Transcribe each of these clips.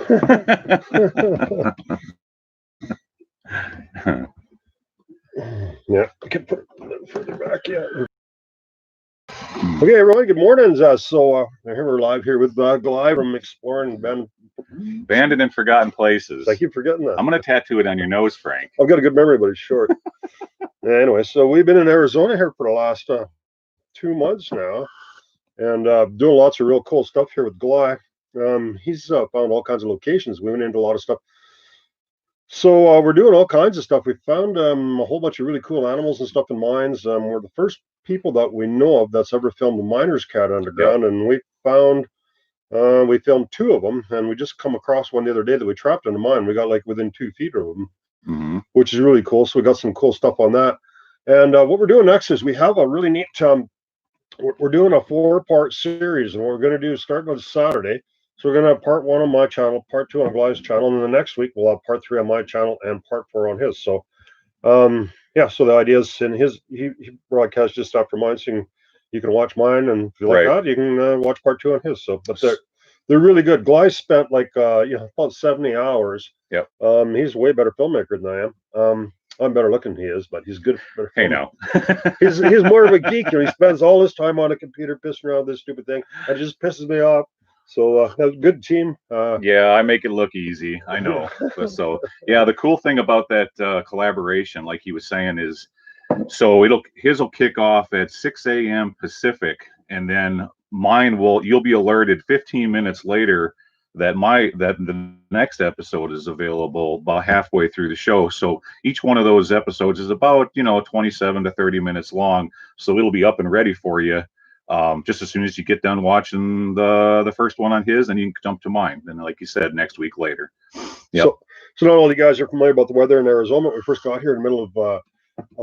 Yeah, I can put it a little further back. Yeah. Okay, everyone. Good morning. Here we're live here with Gly from Exploring Abandoned and Forgotten Places. I keep forgetting that. I'm going to tattoo it on your nose, Frank. I've got a good memory, but it's short. Anyway, so we've been in Arizona here for the last 2 months now, and doing lots of real cool stuff here with Gly. He's found all kinds of locations. We went into a lot of stuff. So we're doing all kinds of stuff. We found a whole bunch of really cool animals and stuff in mines. We're the first people that we know of that's ever filmed a miner's cat underground, and we filmed 2 of them, and we just come across one the other day that we trapped in a mine. We got like within 2 feet of them, which is really cool. So we got some cool stuff on that. And what we're doing next is we have a really neat. We're doing a 4-part series, and what we're going to do is start on Saturday. So we're going to have part 1 on my channel, part 2 on Gly's channel, and then the next week we'll have part 3 on my channel and part 4 on his. So, so the idea is in he broadcasts just after mine, so you can watch mine, and if you like that, you can watch part 2 on his. So, but they're really good. Gly spent like about 70 hours. Yep. He's a way better filmmaker than I am. I'm better looking than he is, but he's good. Hey, no. he's more of a geek. He spends all his time on a computer pissing around this stupid thing. It just pisses me off. So that's a good team. Yeah, I make it look easy. I know. The cool thing about that collaboration, like he was saying, is so his will kick off at 6 a.m. Pacific, and then you'll be alerted 15 minutes later that the next episode is available about halfway through the show. So each one of those episodes is about 27 to 30 minutes long. So it'll be up and ready for you. Just as soon as you get done watching the first one on his, and you can jump to mine. And like you said, next week later. Yep. So not all you guys are familiar about the weather in Arizona. When we first got here in the middle of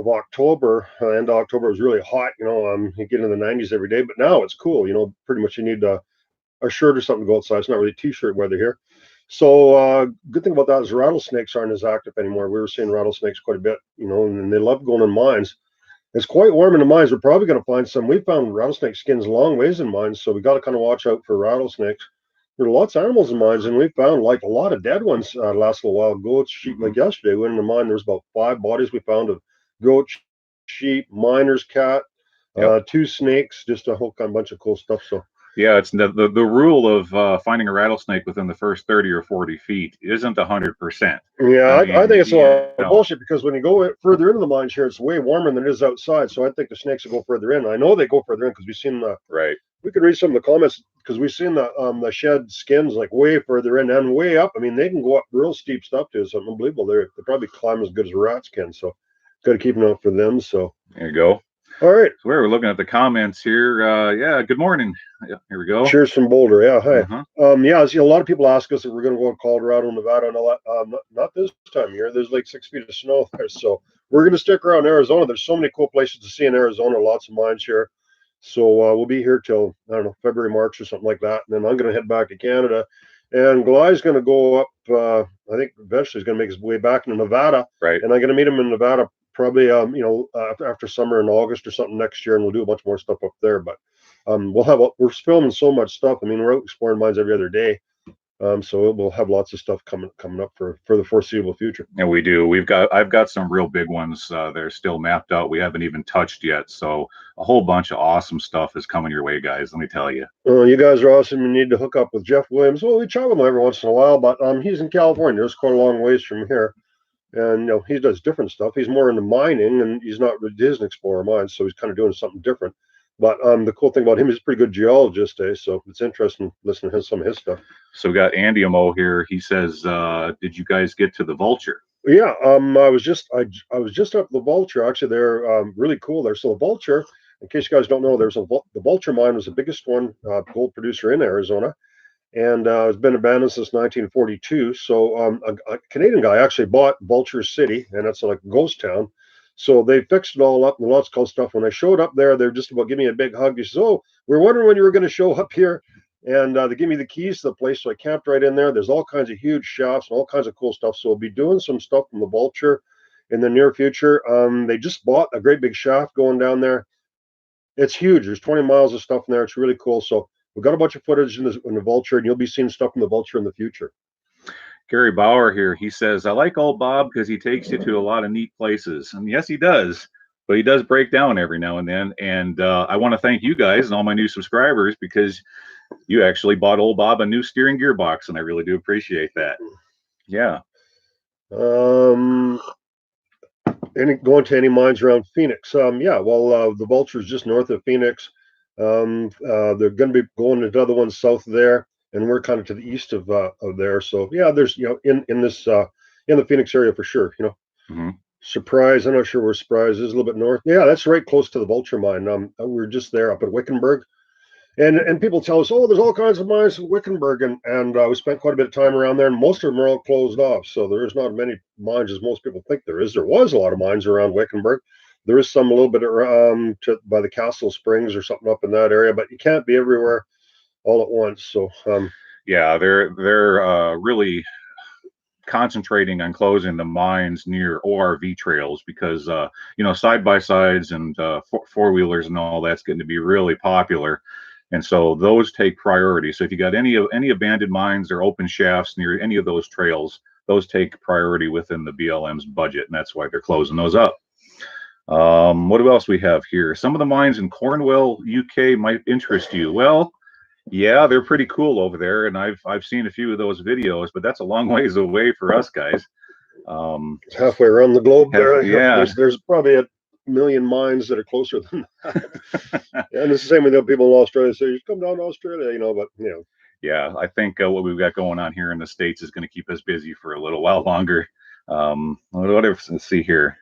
October, end of October, it was really hot. You get in the 90s every day, but now it's cool. Pretty much you need a shirt or something to go outside. It's not really t-shirt weather here. So good thing about that is rattlesnakes aren't as active anymore. We were seeing rattlesnakes quite a bit, and they love going in mines. It's quite warm in the mines. We're probably going to find some. We found rattlesnake skins long ways in mines, so we got to kind of watch out for rattlesnakes. There are lots of animals in mines, and we found like a lot of dead ones last little while. Goats, sheep. Like yesterday, we went in the mine. There was about 5 bodies we found of goats, sheep, miner's cat, 2 snakes, just a whole bunch of cool stuff. So. Yeah, it's the rule of finding a rattlesnake within the first 30 or 40 feet isn't 100%. Yeah, I think it's a lot of bullshit, because when you go further into the mines here, it's way warmer than it is outside. So I think the snakes will go further in. I know they go further in because we've seen we could read some of the comments, because we've seen the shed skins like way further in and way up. I mean, they can go up real steep stuff to something unbelievable. They probably climb as good as a rats can. So got to keep an eye out for them. So there you go. All right. So we're looking at the comments here. Good morning. Yeah, here we go. Cheers from Boulder. Yeah, hi. A lot of people ask us if we're going to go to Colorado, Nevada, and all that. Not this time of year. There's like 6 feet of snow there, so we're going to stick around Arizona. There's so many cool places to see in Arizona. Lots of mines here, so we'll be here till February, March, or something like that. And then I'm going to head back to Canada, and Gly's going to go up. I think eventually he's going to make his way back into Nevada. Right. And I'm going to meet him in Nevada. Probably, after summer in August or something next year, and we'll do a bunch more stuff up there. But we're filming so much stuff. I mean, we're out exploring mines every other day, so we'll have lots of stuff coming up for the foreseeable future. And we do. I've got some real big ones. They're still mapped out. We haven't even touched yet. So a whole bunch of awesome stuff is coming your way, guys. Let me tell you. You guys are awesome. You need to hook up with Jeff Williams. Well, we chat with him every once in a while, but he's in California. It's quite a long ways from here. And he does different stuff. He's more into mining, and he isn't explorer mines, so he's kind of doing something different. But the cool thing about him, he's a pretty good geologist, so it's interesting listening to some of his stuff. So we got Andy Amo here. He says, "Did you guys get to the Vulture?" Yeah, I was just up the Vulture. Actually, they're really cool there. So the Vulture, in case you guys don't know, the Vulture mine was the biggest one gold producer in Arizona. And it's been abandoned since 1942. So a Canadian guy actually bought Vulture City, and it's like a ghost town. So they fixed it all up and lots of cool stuff. When I showed up there, they're just about giving me a big hug. He says, "Oh, we're wondering when you were going to show up here." And they give me the keys to the place. So I camped right in there. There's all kinds of huge shafts and all kinds of cool stuff. So we'll be doing some stuff from the Vulture in the near future. They just bought a great big shaft going down there. It's huge. There's 20 miles of stuff in there. It's really cool. So we've got a bunch of footage in the Vulture, and you'll be seeing stuff from the Vulture in the future. Gary Bauer here, he says, I like old Bob because he takes you to a lot of neat places. And yes, he does. But he does break down every now and then. And I want to thank you guys and all my new subscribers because you actually bought old Bob a new steering gearbox. And I really do appreciate that. Yeah. Going to any mines around Phoenix? Yeah, well, the Vulture's just north of Phoenix. They're going to be going into other ones south there, and we're kind of to the east of there. So yeah, there's in this in the Phoenix area for sure. Mm-hmm. Surprise, I'm not sure where Surprise is. A little bit north. Yeah, that's right close to the Vulture mine. We were just there up at Wickenburg. And people tell us, oh, there's all kinds of mines in Wickenburg, and we spent quite a bit of time around there, and most of them are all closed off. So there is not many mines as most people think there is. There was a lot of mines around Wickenburg. There is some a little bit by the Castle Springs or something up in that area, but you can't be everywhere all at once. So yeah, they're really concentrating on closing the mines near ORV trails because side by sides and four wheelers and all that's getting to be really popular. And so those take priority. So if you got any abandoned mines or open shafts near any of those trails, those take priority within the BLM's budget, and that's why they're closing those up. What else we have here? Some of the mines in Cornwall, UK might interest you. Well, yeah, they're pretty cool over there, and I've seen a few of those videos, but that's a long ways away for us guys. It's halfway around the globe there. Yeah. There's probably a million mines that are closer than that. And it's the same with the people in Australia. So you come down to Australia, but Yeah, I think what we've got going on here in the States is going to keep us busy for a little while longer. Let's see here.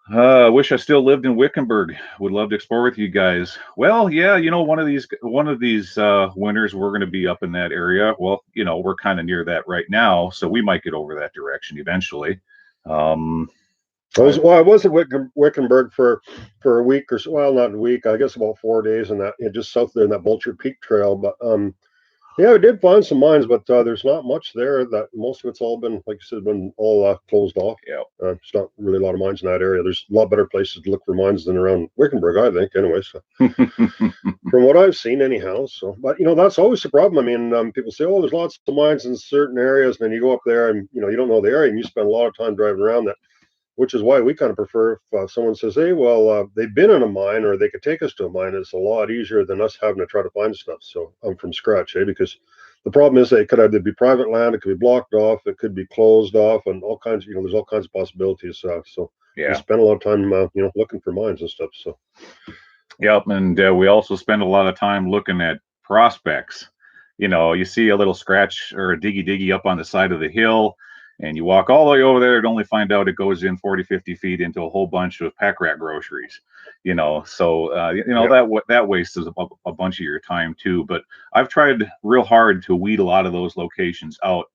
Wish I still lived in Wickenburg. Would love to explore with you guys. Well, yeah, one of these winters we're going to be up in that area. Well, we're kind of near that right now, so we might get over that direction eventually. I was at Wickenburg for a week or so. Well, not a week. I guess about 4 days, and that just south there in that Vulture Peak Trail. But yeah, we did find some mines, but there's not much there. That most of it's all been, like you said, been all closed off. Yeah, it's not really a lot of mines in that area. There's a lot better places to look for mines than around Wickenburg, I think. Anyway, so from what I've seen, anyhow. So, but that's always the problem. I mean, people say, "Oh, there's lots of mines in certain areas," and then you go up there and you don't know the area, and you spend a lot of time driving around that. Which is why we kind of prefer if someone says, "Hey, well, they've been in a mine, or they could take us to a mine." It's a lot easier than us having to try to find stuff. So from scratch, because the problem is it could either be private land, it could be blocked off, it could be closed off, and all kinds. There's all kinds of possibilities. So yeah, we spend a lot of time, looking for mines and stuff. So yep, and we also spend a lot of time looking at prospects. You see a little scratch or a diggy up on the side of the hill. And you walk all the way over there and only find out it goes in 40, 50 feet into a whole bunch of pack rat groceries, so, that wastes a bunch of your time too. But I've tried real hard to weed a lot of those locations out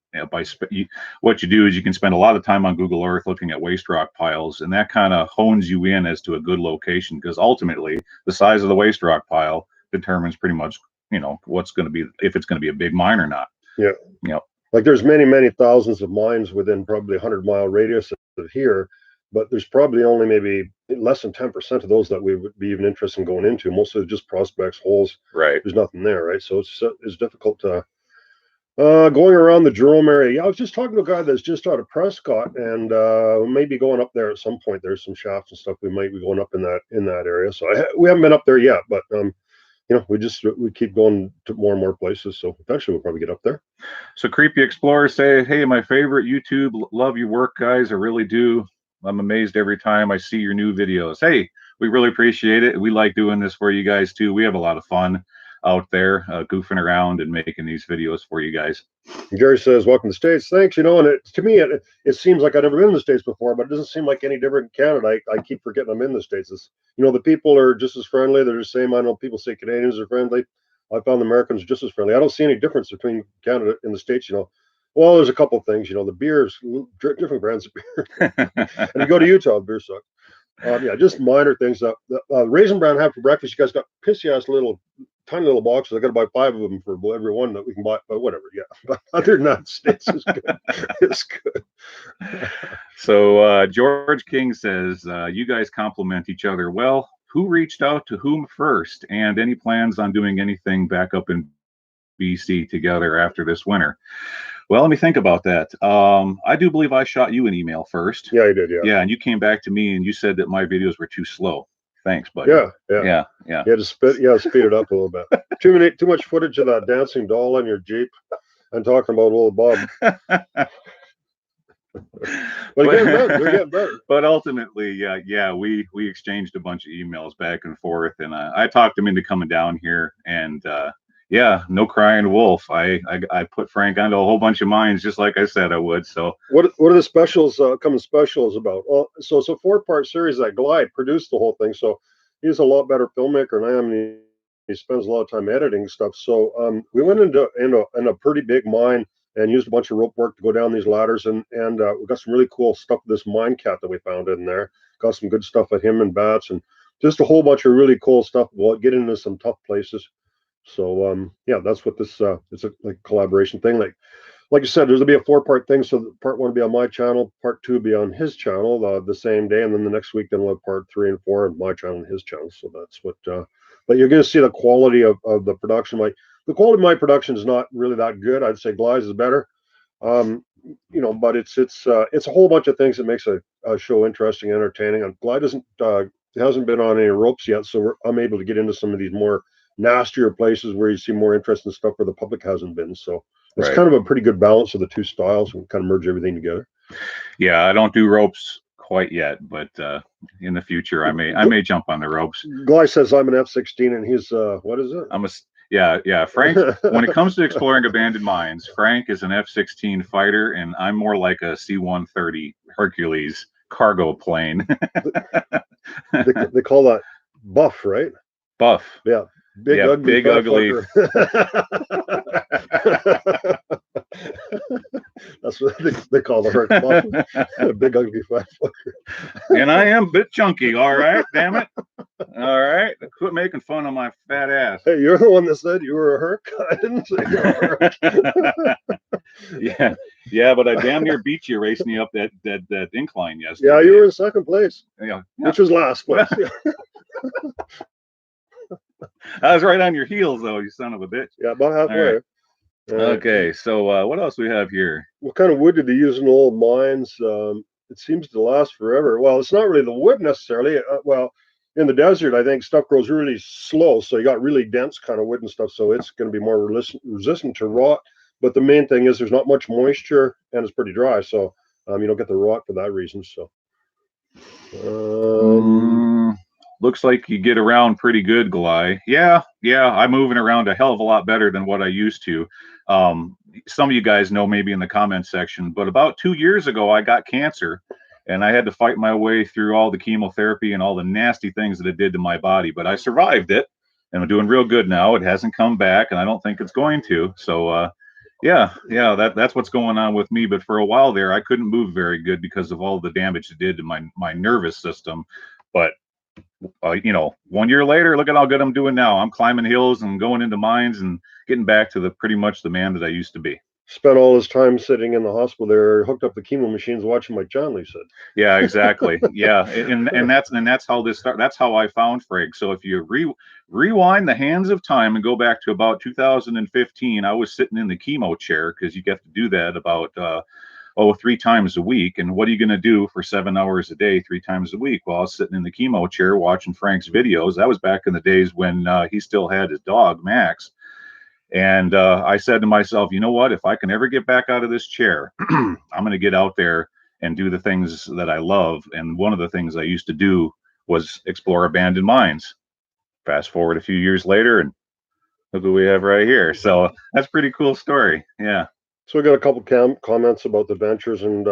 what you do is you can spend a lot of time on Google Earth looking at waste rock piles, and that kind of hones you in as to a good location, because ultimately the size of the waste rock pile determines pretty much, what's going to be, if it's going to be a big mine or not. Yeah. Yep. Like there's many thousands of mines within probably a 100-mile radius of here, but there's probably only maybe less than 10% of those that we would be even interested in going into. Mostly just prospects, holes. Right. There's nothing there, right? So it's difficult to going around the Jerome area. Yeah, I was just talking to a guy that's just out of Prescott, and maybe going up there at some point. There's some shafts and stuff. We might be going up in that area. So we haven't been up there yet, but we keep going to more and more places. So eventually we'll probably get up there. So Creepy Explorer say, hey, my favorite YouTube, love your work, guys. I really do. I'm amazed every time I see your new videos. Hey, we really appreciate it. We like doing this for you guys too. We have a lot of fun out there goofing around and making these videos for you guys. Gary says, welcome to the States. Thanks. And to me, it seems like I've never been in the States before, but it doesn't seem like any different in Canada. I keep forgetting I'm in the States. The people are just as friendly. They're the same. I know people say Canadians are friendly. I found the Americans just as friendly. I don't see any difference between Canada and the States. Well, there's a couple of things. The beers, different brands of beer. And you go to Utah, beer sucks. Yeah, just minor things. Raisin Bran I have for breakfast. You guys got pissy ass tiny little boxes. I got to buy 5 of them for every one that we can buy. But whatever. Yeah. But other than that, States is good. It's good. So George King says, you guys compliment each other well. Who reached out to whom first? And any plans on doing anything back up in BC together after this winter. Well, let me think about that. I do believe I shot you an email first. Yeah, I did. Yeah. Yeah, and you came back to me and you said that my videos were too slow. Thanks, buddy. Yeah. Yeah. You had to speed it up a little bit. Too much footage of that dancing doll in your Jeep and talking about old Bob. But they're getting better. But ultimately, yeah, we exchanged a bunch of emails back and forth, and I talked him into coming down here, and yeah, no crying wolf. I put Frank onto a whole bunch of mines, just like I said I would. So what are the specials coming specials about? Well, so it's a 4-part series that Glide produced the whole thing. So he's a lot better filmmaker than I am. And he spends a lot of time editing stuff. So we went into a pretty big mine and used a bunch of rope work to go down these ladders, and we got some really cool stuff with this mine cat that we found in there. Got some good stuff with him and bats, and just a whole bunch of really cool stuff. We'll get into some tough places. So yeah, that's what this it's a like collaboration thing. Like you said, there's gonna be a 4-part thing. So part 1 will be on my channel, part 2 will be on his channel the same day, and then the next week then we'll have part 3 and 4 on my channel and his channel. So that's what. But you're gonna see the quality of the production. Like the quality of my production is not really that good. I'd say Glide's is better. But it's a whole bunch of things that makes a show interesting, entertaining. And Glide hasn't been on any ropes yet, so I'm able to get into some of these more nastier places where you see more interesting stuff where the public hasn't been. So it's kind of a pretty good balance of the two styles and kind of merge everything together. Yeah, I don't do ropes quite yet, but in the future I may jump on the ropes. Glide says I'm an F-16 and he's what is it? Yeah. Frank, when it comes to exploring abandoned mines, Frank is an F-16 fighter, and I'm more like a C-130 Hercules cargo plane. they call that buff, right? Buff. Yeah. Big ugly. That's what they call the hurt buff. Big ugly fat fucker. And I am a bit chunky, all right, damn it. All right, quit making fun of my fat ass. Hey, you're the one that said you were a herc. I didn't say you were a herc. Yeah, but I damn near beat you racing me up that incline yesterday. Yeah, you were in second place. Yeah. Which was last place. I was right on your heels, though, you son of a bitch. Yeah, about halfway. Right. Okay, so what else we have here? What kind of wood did they use in the old mines? It seems to last forever. Well, it's not really the wood necessarily. Well, in the desert, I think stuff grows really slow, so you got really dense kind of wood and stuff, so it's going to be more resistant to rot. But the main thing is there's not much moisture and it's pretty dry, so you don't get the rot for that reason. So. Looks like you get around pretty good, Glide. Yeah, I'm moving around a hell of a lot better than what I used to. Some of you guys know maybe in the comments section, but about 2 years ago, I got cancer, and I had to fight my way through all the chemotherapy and all the nasty things that it did to my body, but I survived it, and I'm doing real good now. It hasn't come back, and I don't think it's going to. So, yeah, that's what's going on with me. But for a while there, I couldn't move very good because of all the damage it did to my nervous system. But 1 year later, look at how good I'm doing now. I'm climbing hills and going into mines and getting back to pretty much the man that I used to be. Spent all his time sitting in the hospital there, hooked up the chemo machines, watching Mike Johnley said. Yeah, exactly. Yeah, and that's how this started. That's how I found Frigg. So if you rewind the hands of time and go back to about 2015, I was sitting in the chemo chair because you get to do that about 3 times a week. And what are you going to do for 7 hours a day, 3 times a week? Well, I was sitting in the chemo chair watching Frank's videos. That was back in the days when he still had his dog, Max. And I said to myself, you know what? If I can ever get back out of this chair, I'm going to get out there and do the things that I love. And one of the things I used to do was explore abandoned mines. Fast forward a few years later, and look what we have right here. So that's a pretty cool story. Yeah. So we got a couple comments about the ventures and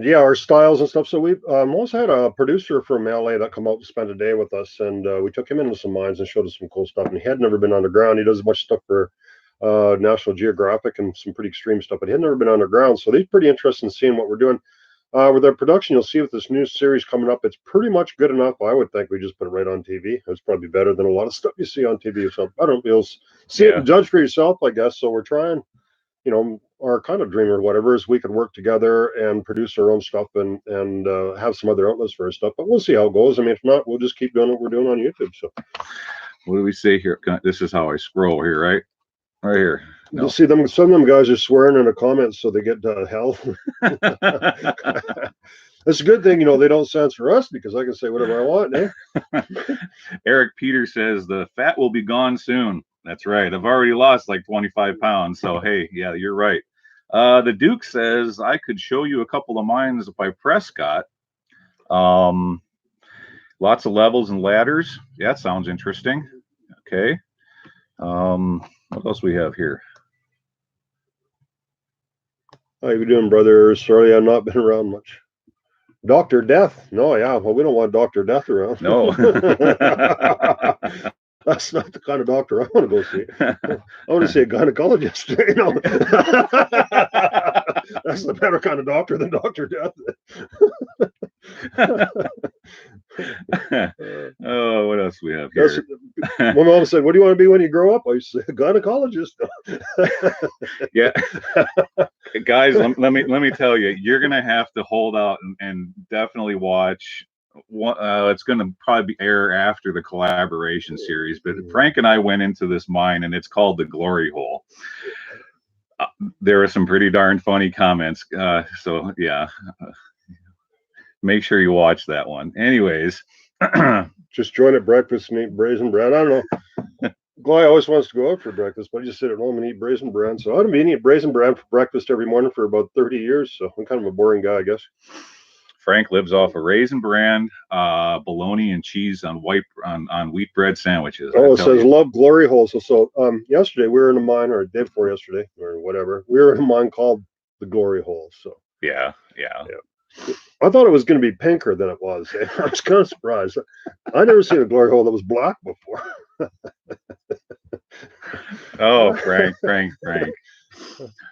yeah, our styles and stuff. So we also had a producer from LA that come out and spend a day with us, and we took him into some mines and showed us some cool stuff. And he had never been underground. He does a bunch of stuff for National Geographic and some pretty extreme stuff, but he had never been underground. So he's pretty interested in seeing what we're doing. With our production, you'll see with this new series coming up, it's pretty much good enough. I would think we just put it right on TV. It's probably better than a lot of stuff you see on TV. So I don't know. You'll see it and judge for yourself, I guess. So we're trying, our kind of dream or whatever is we could work together and produce our own stuff and have some other outlets for our stuff. But we'll see how it goes. I mean, if not, we'll just keep doing what we're doing on YouTube. So. What do we say here? This is how I scroll here, right? Right here. No. See them. Some of them guys are swearing in the comments so they get hell. That's a good thing, they don't censor us because I can say whatever I want, eh? Eric Peter says the fat will be gone soon. That's right. I've already lost like 25 pounds. So, hey, yeah, you're right. The Duke says I could show you a couple of mines by Prescott. Lots of levels and ladders. Yeah, that sounds interesting. Okay. What else we have here? How you doing, brother? Sorry, I've not been around much. Dr. Death. No, yeah. Well, we don't want Dr. Death around. No. That's not the kind of doctor I want to go see. I want to see a gynecologist. That's the better kind of doctor than Dr. Death. Oh, what else we have here? My mom said, "What do you want to be when you grow up?" I said, "A gynecologist." Yeah, guys, let me tell you, you're gonna have to hold out and definitely watch. It's going to probably air after the collaboration series, but Frank and I went into this mine and it's called the Glory Hole. There are some pretty darn funny comments. So yeah, make sure you watch that one. Anyways, just join at breakfast and eat brazen bread. I don't know. Guy always wants to go out for breakfast, but I just sit at home and eat brazen bread. So I've been eating brazen bread for breakfast every morning for about 30 years. So I'm kind of a boring guy, I guess. Frank lives off a Raisin Bran, bologna and cheese on wheat bread sandwiches. Oh, it says love Glory Hole. So yesterday we were in a mine, or day before yesterday, or whatever. We were in a mine called the Glory Hole. So yeah. I thought it was going to be pinker than it was. I was kind of surprised. I never seen a Glory Hole that was black before. Oh, Frank.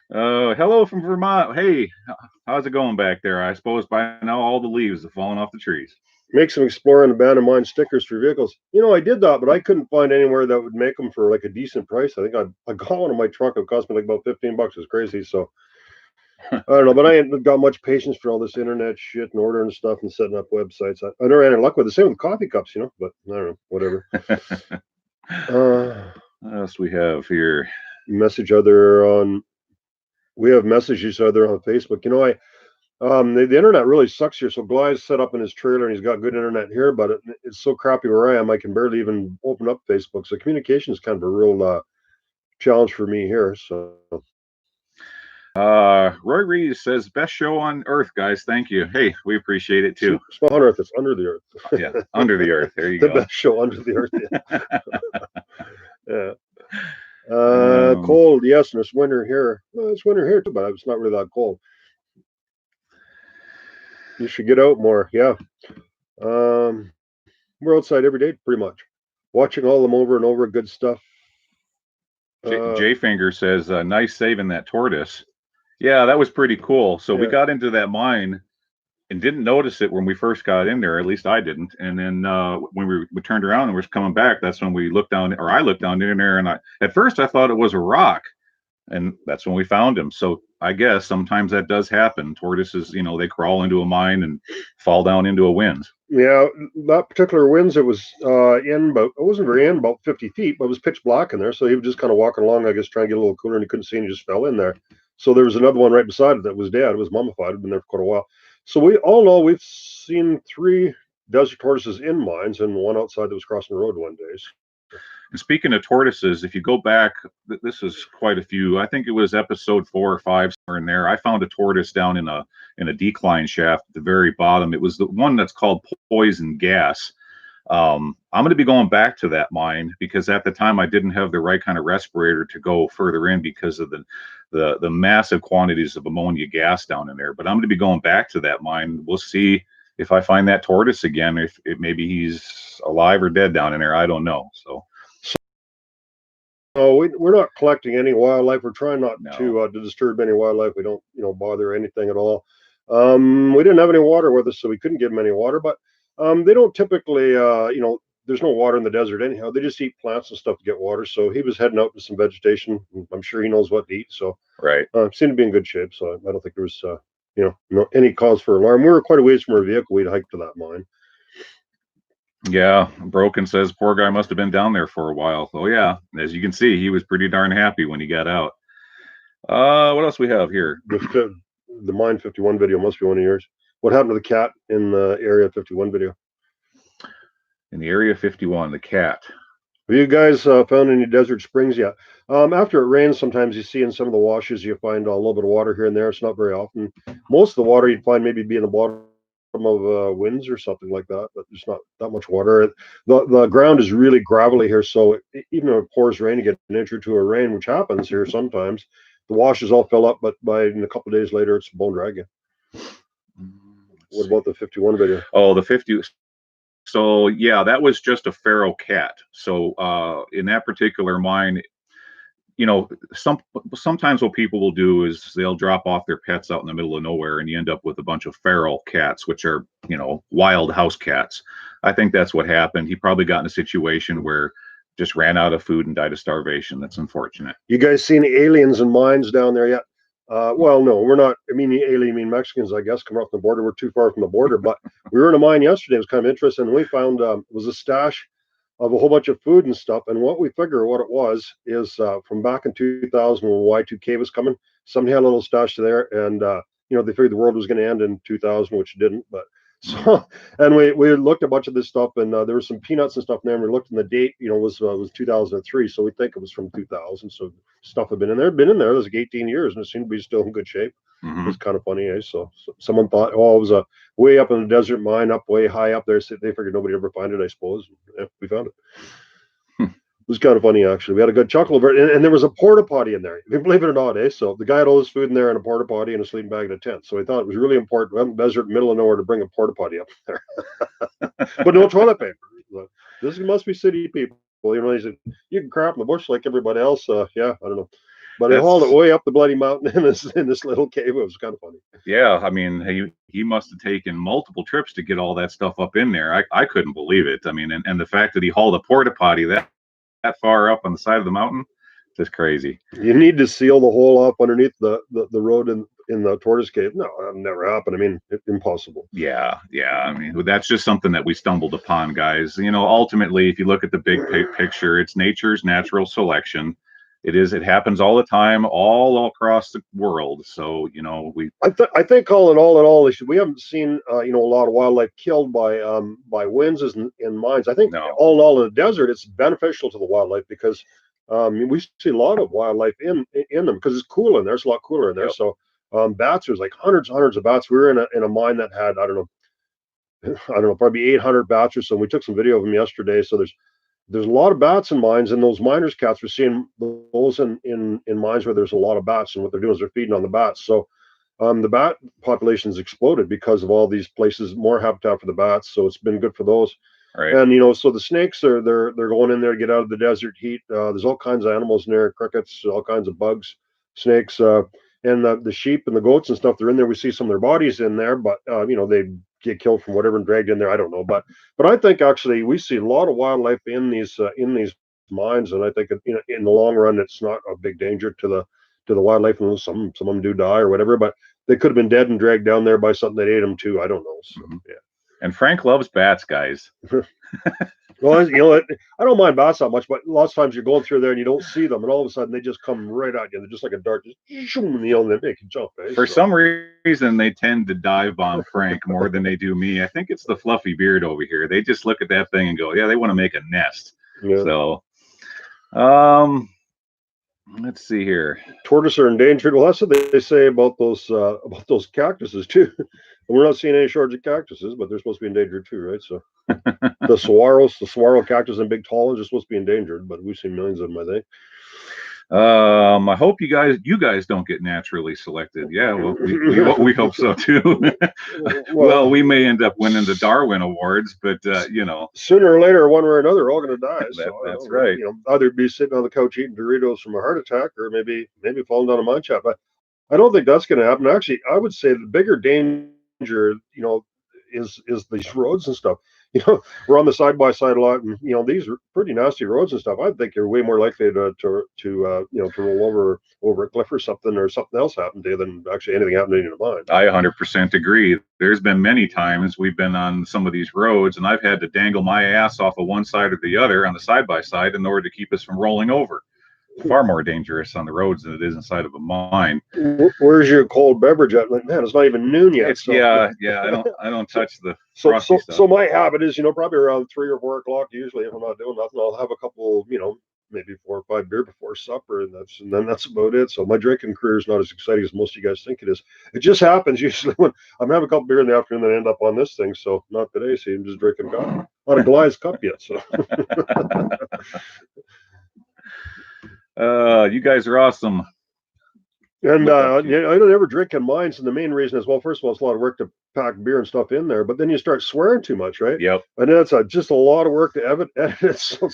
Hello from Vermont. Hey, how's it going back there? I suppose by now all the leaves have fallen off the trees. Make some exploring abandoned mine stickers for vehicles. I did that, but I couldn't find anywhere that would make them for like a decent price. I think I got one in my truck. It cost me like about $15. It's crazy. So I don't know, but I ain't got much patience for all this internet shit and ordering stuff and setting up websites. I never had any luck with it. Same with coffee cups, but I don't know, whatever. What else we have here? We have messages other on Facebook. The internet really sucks here. So Gly's set up in his trailer and he's got good internet here, but it's so crappy where I am, I can barely even open up Facebook. So communication is kind of a real challenge for me here. So Roy Reed says best show on earth, guys. Thank you. Hey, we appreciate it too. It's not on earth, it's under the earth. Yeah, under the earth. There you go. The best show under the earth. Yeah. Cold, yes, and it's winter here. Well, it's winter here too, but it's not really that cold. You should get out more. Yeah. We're outside every day, pretty much. Watching all them over and over, good stuff. J Finger says, nice saving that tortoise. Yeah, that was pretty cool. So we got into that mine and didn't notice it when we first got in there. At least I didn't. And then when we turned around and was coming back, that's when we looked down, or I looked down in there, and at first I thought it was a rock, and that's when we found him. So I guess sometimes that does happen. Tortoises, they crawl into a mine and fall down into a wind. Yeah, that particular winds, it was it wasn't very in, about 50 feet, but it was pitch black in there. So he was just kind of walking along, I guess, trying to get a little cooler, and he couldn't see, and he just fell in there. So there was another one right beside it that was dead. It was mummified. It had been there for quite a while. So we all know we've seen 3 desert tortoises in mines and one outside that was crossing the road one day. And speaking of tortoises, if you go back, this is quite a few. I think it was episode 4 or 5 somewhere in there. I found a tortoise down in a decline shaft at the very bottom. It was the one that's called Poison Gas. I'm going to be going back to that mine because at the time I didn't have the right kind of respirator to go further in because of the massive quantities of ammonia gas down in there. But I'm going to be going back to that mine. We'll see if I find that tortoise again, if maybe he's alive or dead down in there. I don't know. So we're not collecting any wildlife. We're trying not to disturb any wildlife. We don't, bother anything at all. We didn't have any water with us, so we couldn't give them any water. But they don't typically, there's no water in the desert anyhow. They just eat plants and stuff to get water. So he was heading out to some vegetation. I'm sure he knows what to eat. So right, seemed to be in good shape. So I don't think there was, any cause for alarm. We were quite a ways from our vehicle. We'd hiked to that mine. Yeah, Broken says poor guy must have been down there for a while. Oh yeah, as you can see, he was pretty darn happy when he got out. What else we have here? The Mine 51 video must be one of yours. What happened to the cat in the Area 51 video? In the Area 51, the cat. Have you guys found any desert springs yet? After it rains, sometimes you see in some of the washes you find a little bit of water here and there. It's not very often. Most of the water you'd find maybe be in the bottom of winds or something like that, but there's not that much water. The ground is really gravelly here, so even if it pours rain, you get an inch or two of rain, which happens here sometimes. The washes all fill up, but by in a couple of days later, it's bone dry again. What about the 51 video? Oh, the 50. So yeah, that was just a feral cat. So in that particular mine, you know, sometimes what people will do is they'll drop off their pets out in the middle of nowhere, and you end up with a bunch of feral cats, which are, you know, wild house cats. I think that's what happened. He probably got in a situation where just ran out of food and died of starvation. That's unfortunate. You guys seen aliens and mines down there yet? Well, no, we're not. I mean, alien, I mean Mexicans, I guess, coming off the border. We're too far from the border, but we were in a mine yesterday. It was kind of interesting. And we found it was a stash of a whole bunch of food and stuff. And what we figure what it was is from back in 2000 when Y2K was coming, somebody had a little stash there, and they figured the world was going to end in 2000, which it didn't. But so, and we looked at a bunch of this stuff, and there was some peanuts and stuff in there. And we looked, and the date, was 2003, so we think it was from 2000. So stuff had been in there. Been in there. It was like 18 years, and it seemed to be still in good shape. It was kind of funny, eh? So someone thought, oh, it was a way up in the desert mine, up way high up there. So they figured nobody ever find it, I suppose. Yeah, we found it. It was kind of funny, actually. We had a good chuckle over it, and there was a porta potty in there. If you believe it or not, eh? So the guy had all his food in there in a porta potty and a sleeping bag in a tent. So he thought it was really important, in the desert, middle of nowhere, to bring a porta potty up there, but no toilet paper. This must be city people. He said you can crap in the bush like everybody else. Yeah, I don't know. But they hauled it way up the bloody mountain in this little cave. It was kind of funny. Yeah, I mean, he must have taken multiple trips to get all that stuff up in there. I couldn't believe it. I mean, and the fact that he hauled a porta potty that far up on the side of the mountain, just crazy. You need to seal the hole up underneath the road in the tortoise cave. No, that never happened. I mean, impossible. Yeah. I mean, that's just something that we stumbled upon, guys. You know, ultimately, if you look at the big picture, it's nature's natural selection. It happens all the time, all across the world. So, you know, I think all in all, we haven't seen a lot of wildlife killed by winds in mines. I think all in all in the desert, it's beneficial to the wildlife because we see a lot of wildlife in them because it's cool in there. It's a lot cooler in there. Yep. So bats, there's like hundreds of bats. We were in a mine that had I don't know probably 800 bats or so. We took some video of them yesterday. So there's a lot of bats in mines, and those miners' cats, we're seeing those in mines where there's a lot of bats, and what they're doing is they're feeding on the bats. So the bat population's exploded because of all these places, more habitat for the bats. So it's been good for those. Right. And so the snakes they're going in there to get out of the desert heat. There's all kinds of animals in there, crickets, all kinds of bugs, snakes, and the sheep and the goats and stuff. They're in there. We see some of their bodies in there, but they get killed from whatever and dragged in there. I don't know, but I think actually we see a lot of wildlife in these mines, and I think in the long run it's not a big danger to the wildlife. And some of them do die or whatever, but they could have been dead and dragged down there by something that ate them too. I don't know. So, yeah. And Frank loves bats, guys. Well, I don't mind bats that much, but lots of times you're going through there and you don't see them, and all of a sudden they just come right at you. They're just like a dart, just and they make you jump. For some reason, they tend to dive bomb Frank more than they do me. I think it's the fluffy beard over here. They just look at that thing and go, "Yeah, they want to make a nest." Yeah. So, let's see here. Tortoises are endangered. Well, that's what they say about those cactuses too. We're not seeing any shortage of cactuses, but they're supposed to be endangered too, right? So the saguaro cactus and big tall ones are supposed to be endangered, but we've seen millions of them, I think. I hope you guys don't get naturally selected. Yeah, well, we hope so too. Well, we may end up winning the Darwin Awards, but sooner or later, one way or another, we're all going to die. That's right. Either be sitting on the couch eating Doritos from a heart attack, or maybe falling down a mine shaft. But I don't think that's going to happen. Actually, I would say the bigger danger, is these roads and stuff. You know, we're on the side by side a lot, and you know these are pretty nasty roads and stuff. I think you're way more likely to roll over a cliff or something else happen to you than actually anything happening in your mind. I 100% agree. There's been many times we've been on some of these roads, and I've had to dangle my ass off of one side or the other on the side by side in order to keep us from rolling over. Far more dangerous on the roads than it is inside of a mine. Where's your cold beverage at? Like, man, it's not even noon yet. It's, yeah. I don't touch the frosty stuff. So my habit is, probably around 3 or 4 o'clock. Usually, if I'm not doing nothing, I'll have a couple, maybe 4 or 5 beer before supper, and then that's about it. So my drinking career is not as exciting as most of you guys think it is. It just happens usually when I'm having a couple beer in the afternoon, and I end up on this thing. So not today. So I'm just drinking coffee. Not a glass cup yet. So. You guys are awesome. And I don't ever drink in mines, and the main reason is, well, first of all, it's a lot of work to pack beer and stuff in there, but then you start swearing too much, right? Yep. And that's just a lot of work to edit it. So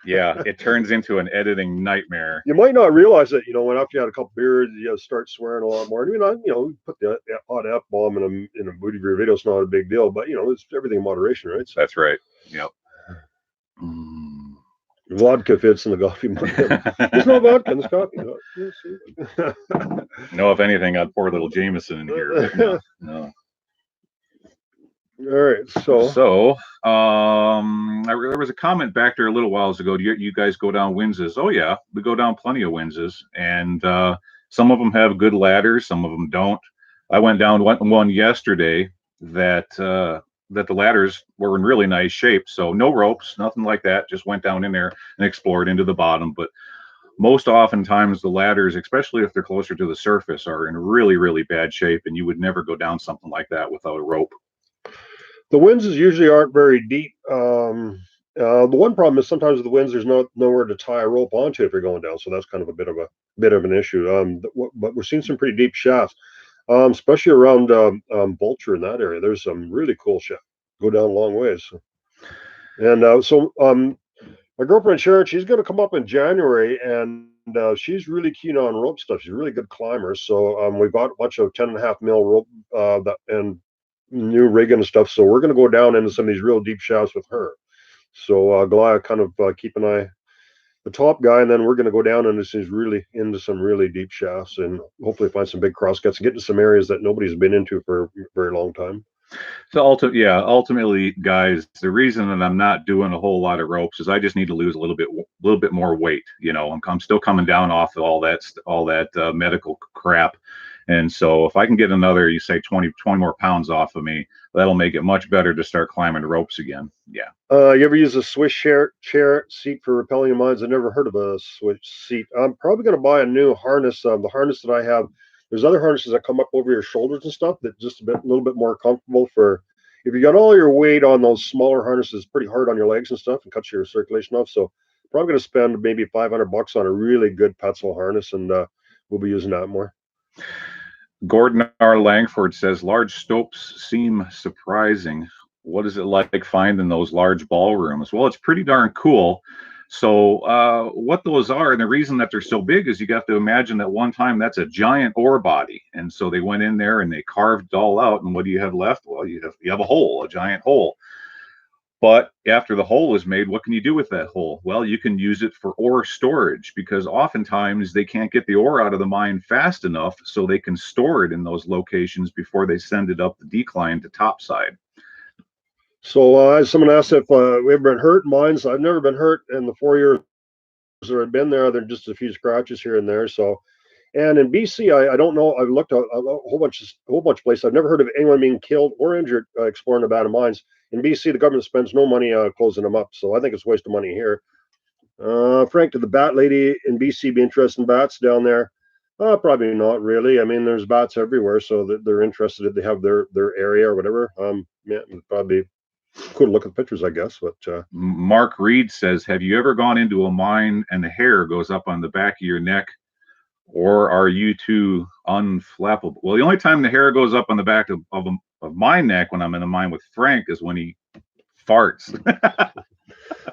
yeah, it turns into an editing nightmare. You might not realize it, when after you had a couple beers, you start swearing a lot more. Put the odd F-bomb in a movie video, it's not a big deal, but it's everything in moderation, right? So, that's right. Yep. Vodka fits in the coffee mug. There's no vodka in this coffee. No, if anything, I'd pour a little Jameson in here. No. All right. So, there was a comment back there a little while ago. You guys go down Winds's? Oh yeah, we go down plenty of Winds's, and some of them have good ladders, some of them don't. I went down one yesterday that the ladders were in really nice shape. So no ropes, nothing like that. Just went down in there and explored into the bottom. But most oftentimes the ladders, especially if they're closer to the surface, are in really, really bad shape, and you would never go down something like that without a rope. The Winds's usually aren't very deep. The one problem is sometimes the winds there's nowhere to tie a rope onto if you're going down, so that's kind of a bit of an issue. But we're seeing some pretty deep shafts. Especially around Vulture in that area. There's some really cool shit. Go down a long ways. And my girlfriend Sharon, she's going to come up in January, and she's really keen on rope stuff. She's a really good climber. So we bought a bunch of 10.5 mil rope and new rigging and stuff. So we're going to go down into some of these real deep shafts with her. So Goliath kind of keep an eye. The top guy, and then we're going to go down into some really deep shafts, and hopefully find some big crosscuts and get to some areas that nobody's been into for a very long time. So ultimately, guys, the reason that I'm not doing a whole lot of ropes is I just need to lose a little bit more weight. I'm still coming down off of all that medical crap. And so if I can get another, you say 20 more pounds off of me, that'll make it much better to start climbing ropes again. Yeah. You ever use a Swiss chair seat for rappelling in mines? I've never heard of a Swiss seat. I'm probably going to buy a new harness. The harness that I have, there's other harnesses that come up over your shoulders and stuff that just a little bit more comfortable for if you got all your weight on those smaller harnesses, pretty hard on your legs and stuff and cuts your circulation off. So probably going to spend maybe $500 on a really good Petzl harness, and we'll be using that more. Gordon R. Langford says, large stopes seem surprising. What is it like finding those large ballrooms? Well, it's pretty darn cool. So what those are, and the reason that they're so big is you have to imagine that one time that's a giant ore body. And so they went in there and they carved it all out. And what do you have left? Well, you have a hole, a giant hole. But after the hole is made, what can you do with that hole? Well, you can use it for ore storage, because oftentimes they can't get the ore out of the mine fast enough so they can store it in those locations before they send it up the decline to topside. So someone asked if we ever been hurt in mines. I've never been hurt in the 4 years that I've been there. There are just a few scratches here and there. So, and in BC, I don't know. I've looked at a whole bunch of places. I've never heard of anyone being killed or injured exploring Nevada mines. In BC, the government spends no money closing them up, so I think it's a waste of money here. Frank, did the bat lady in BC be interested in bats down there? Probably not really. I mean, there's bats everywhere, so that they're interested if they have their area or whatever. Yeah, probably could look at the pictures, I guess. But Mark Reed says, have you ever gone into a mine and the hair goes up on the back of your neck, or are you too unflappable? Well, the only time the hair goes up on the back of my neck when I'm in a mine with Frank is when he farts.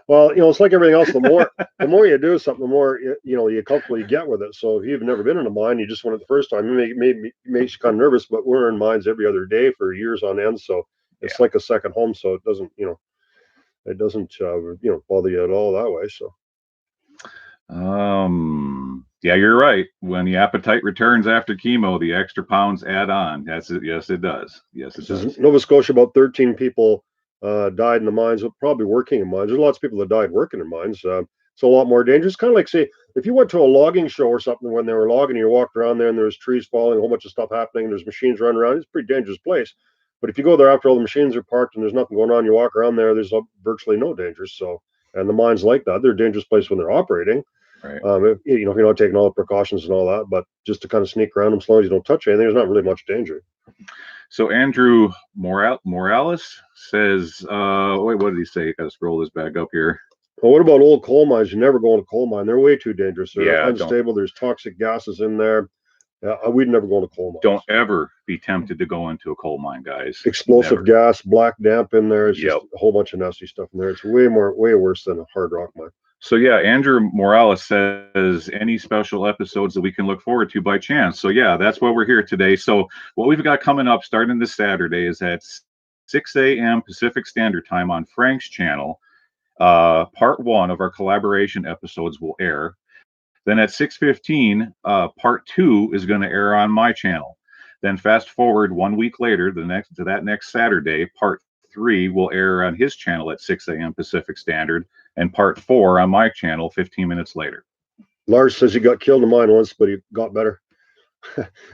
Well, it's like everything else. The more you do something, the more you comfortably get with it. So if you've never been in a mine, you just went it the first time, it makes you kind of nervous. But we're in mines every other day for years on end, so it's like a second home, so it doesn't bother you at all that way. So yeah, you're right. When the appetite returns after chemo, the extra pounds add on. That's it. Yes, it does. Yes, it does. Nova Scotia, about 13 people died in the mines, probably working in mines. There's lots of people that died working in mines. It's a lot more dangerous. Kind of like, say, if you went to a logging show or something when they were logging, you walked around there and there's trees falling, a whole bunch of stuff happening, and there's machines running around. It's a pretty dangerous place. But if you go there after all the machines are parked and there's nothing going on, you walk around there, there's virtually no danger. So, and the mines like that, they're a dangerous place when they're operating. Right. If you're not taking all the precautions and all that, but just to kind of sneak around them as long as you don't touch anything, there's not really much danger. So Andrew Morales says, wait, what did he say? Got to scroll this back up here. Well, what about old coal mines? You never go in a coal mine. They're way too dangerous. They're unstable. Don't. There's toxic gases in there. We'd never go in a coal mine. Don't ever be tempted to go into a coal mine, guys. Explosive gas, black damp in there. It's just a whole bunch of nasty stuff in there. It's way worse than a hard rock mine. So yeah, Andrew Morales says, any special episodes that we can look forward to by chance. So yeah, that's why we're here today. So what we've got coming up starting this Saturday is at 6 a.m. Pacific Standard Time on Frank's channel. Part 1 of our collaboration episodes will air. Then at 6:15, part 2 is going to air on my channel. Then fast forward 1 week later, that next Saturday, part 3 will air on his channel at 6 a.m. Pacific Standard, and part 4 on my channel 15 minutes later. Lars says he got killed in mine once, but he got better.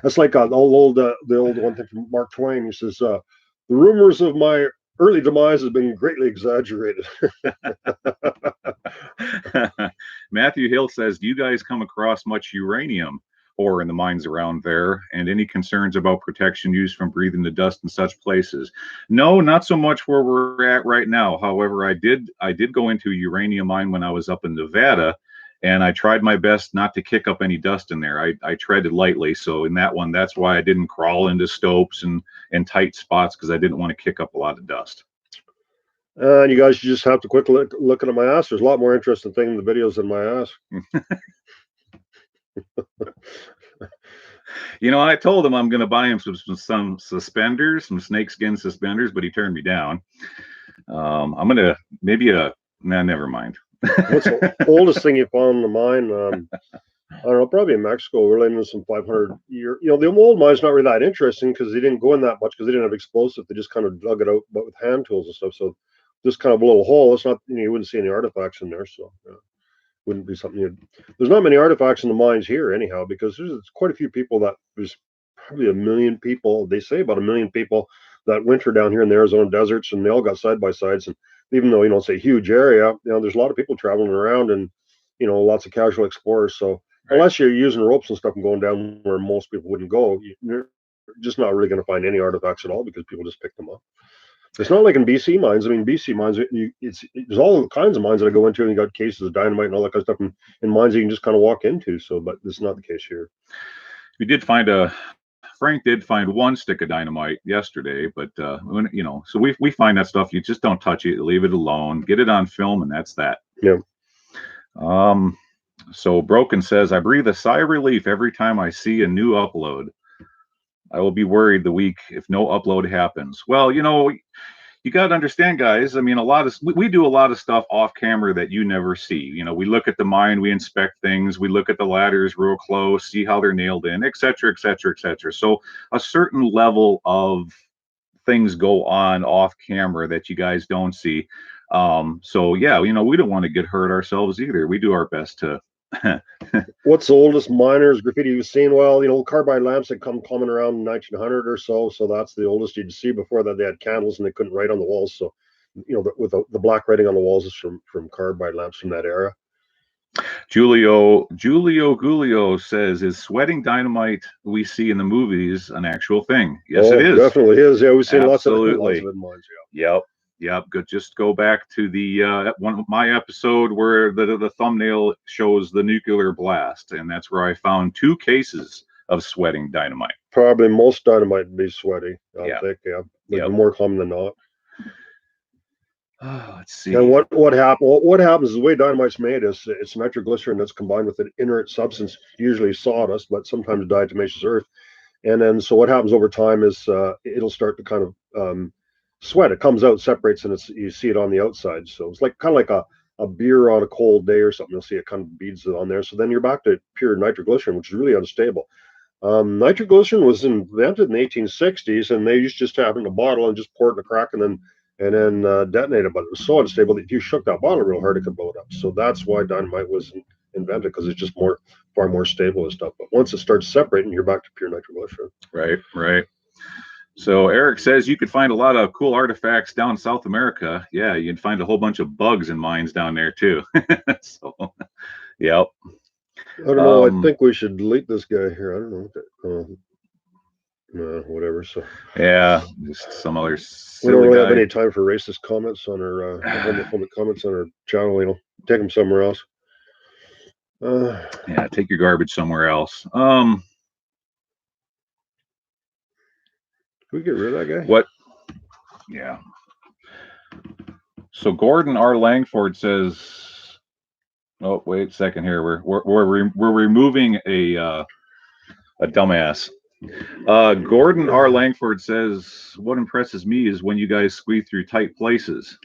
That's like the old one thing from Mark Twain. He says, the rumors of my early demise has been greatly exaggerated. Matthew Hill says, do you guys come across much uranium ore in the mines around there, and any concerns about protection used from breathing the dust in such places? No, not so much where we're at right now. However, I did go into a uranium mine when I was up in Nevada, and I tried my best not to kick up any dust in there. I treaded lightly, so in that one, that's why I didn't crawl into stopes and tight spots, because I didn't want to kick up a lot of dust. And you guys just have to quit looking at my ass. There's a lot more interesting thing in the videos than my ass. I told him I'm going to buy him some suspenders, some snakeskin suspenders, but he turned me down. I'm going to never mind. What's the oldest thing you found in the mine? I don't know, probably in Mexico. We're living in some 500-year. The old mine's not really that interesting because they didn't go in that much because they didn't have explosive. They just kind of dug it out, but with hand tools and stuff. So just kind of a little hole. It's not, you wouldn't see any artifacts in there. So wouldn't be something there's not many artifacts in the mines here anyhow, because there's quite a few people there's probably 1 million people. They say about 1 million people that winter down here in the Arizona deserts, and they all got side-by-sides. And even though, it's a huge area, there's a lot of people traveling around, and, lots of casual explorers. So unless you're using ropes and stuff and going down where most people wouldn't go, you're just not really going to find any artifacts at all because people just pick them up. It's not like in BC mines. I mean, BC mines, there's all kinds of mines that I go into, and you got cases of dynamite and all that kind of stuff in mines you can just kind of walk into. So, but it's not the case here. Frank did find one stick of dynamite yesterday, but so we find that stuff. You just don't touch it, leave it alone, get it on film, and that's that. Yeah. So Broken says, I breathe a sigh of relief every time I see a new upload. I will be worried the week if no upload happens. Well, you got to understand, guys. I mean, we do a lot of stuff off camera that you never see. We look at the mine, we inspect things, we look at the ladders real close, see how they're nailed in, et cetera, et cetera, et cetera. So a certain level of things go on off camera that you guys don't see. So yeah, we don't want to get hurt ourselves either. We do our best to. What's the oldest miners graffiti you've seen? Well, carbide lamps that come coming around 1900 or so. So that's the oldest you'd see. Before that, they had candles and they couldn't write on the walls. So, with the black writing on the walls is from carbide lamps from that era. Julio Gulio says, is sweating dynamite we see in the movies an actual thing? Yes, it is. Definitely is. Yeah, we've seen lots of it in mines. Yeah. Yep. Good. Just go back to the one of my episode where the thumbnail shows the nuclear blast, and that's where I found 2 cases of sweating dynamite. Probably most dynamite would be sweaty. I think, yeah, more common than not. Let's see. And what happens is the way dynamite's made is it's nitroglycerin that's combined with an inert substance, usually sawdust, but sometimes diatomaceous earth. And then so what happens over time is it'll start to kind of sweat. It comes out, separates, and you see it on the outside. So it's like kind of like a beer on a cold day or something. You'll see it kind of beads on there. So then you're back to pure nitroglycerin, which is really unstable. Nitroglycerin was invented in the 1860s, and they used to just have it in a bottle and just pour it in a crack and then detonate it. But it was so unstable that if you shook that bottle real hard, it could blow it up. So that's why dynamite was invented, because it's just far more stable and stuff. But once it starts separating, you're back to pure nitroglycerin. Right, right. So Eric says you could find a lot of cool artifacts down South America. Yeah, you'd find a whole bunch of bugs in mines down there too. So, yep. I don't know. I think we should delete this guy here. I don't know. No, whatever. So yeah, just some other. We don't really have any time for racist comments on our homophobic comments on our channel. You know, take them somewhere else. Yeah, take your garbage somewhere else. Can we get rid of that guy? What? Yeah. So Gordon R. Langford says, "Oh, wait a second here. We're removing a dumbass." Gordon R. Langford says, "What impresses me is when you guys squeeze through tight places."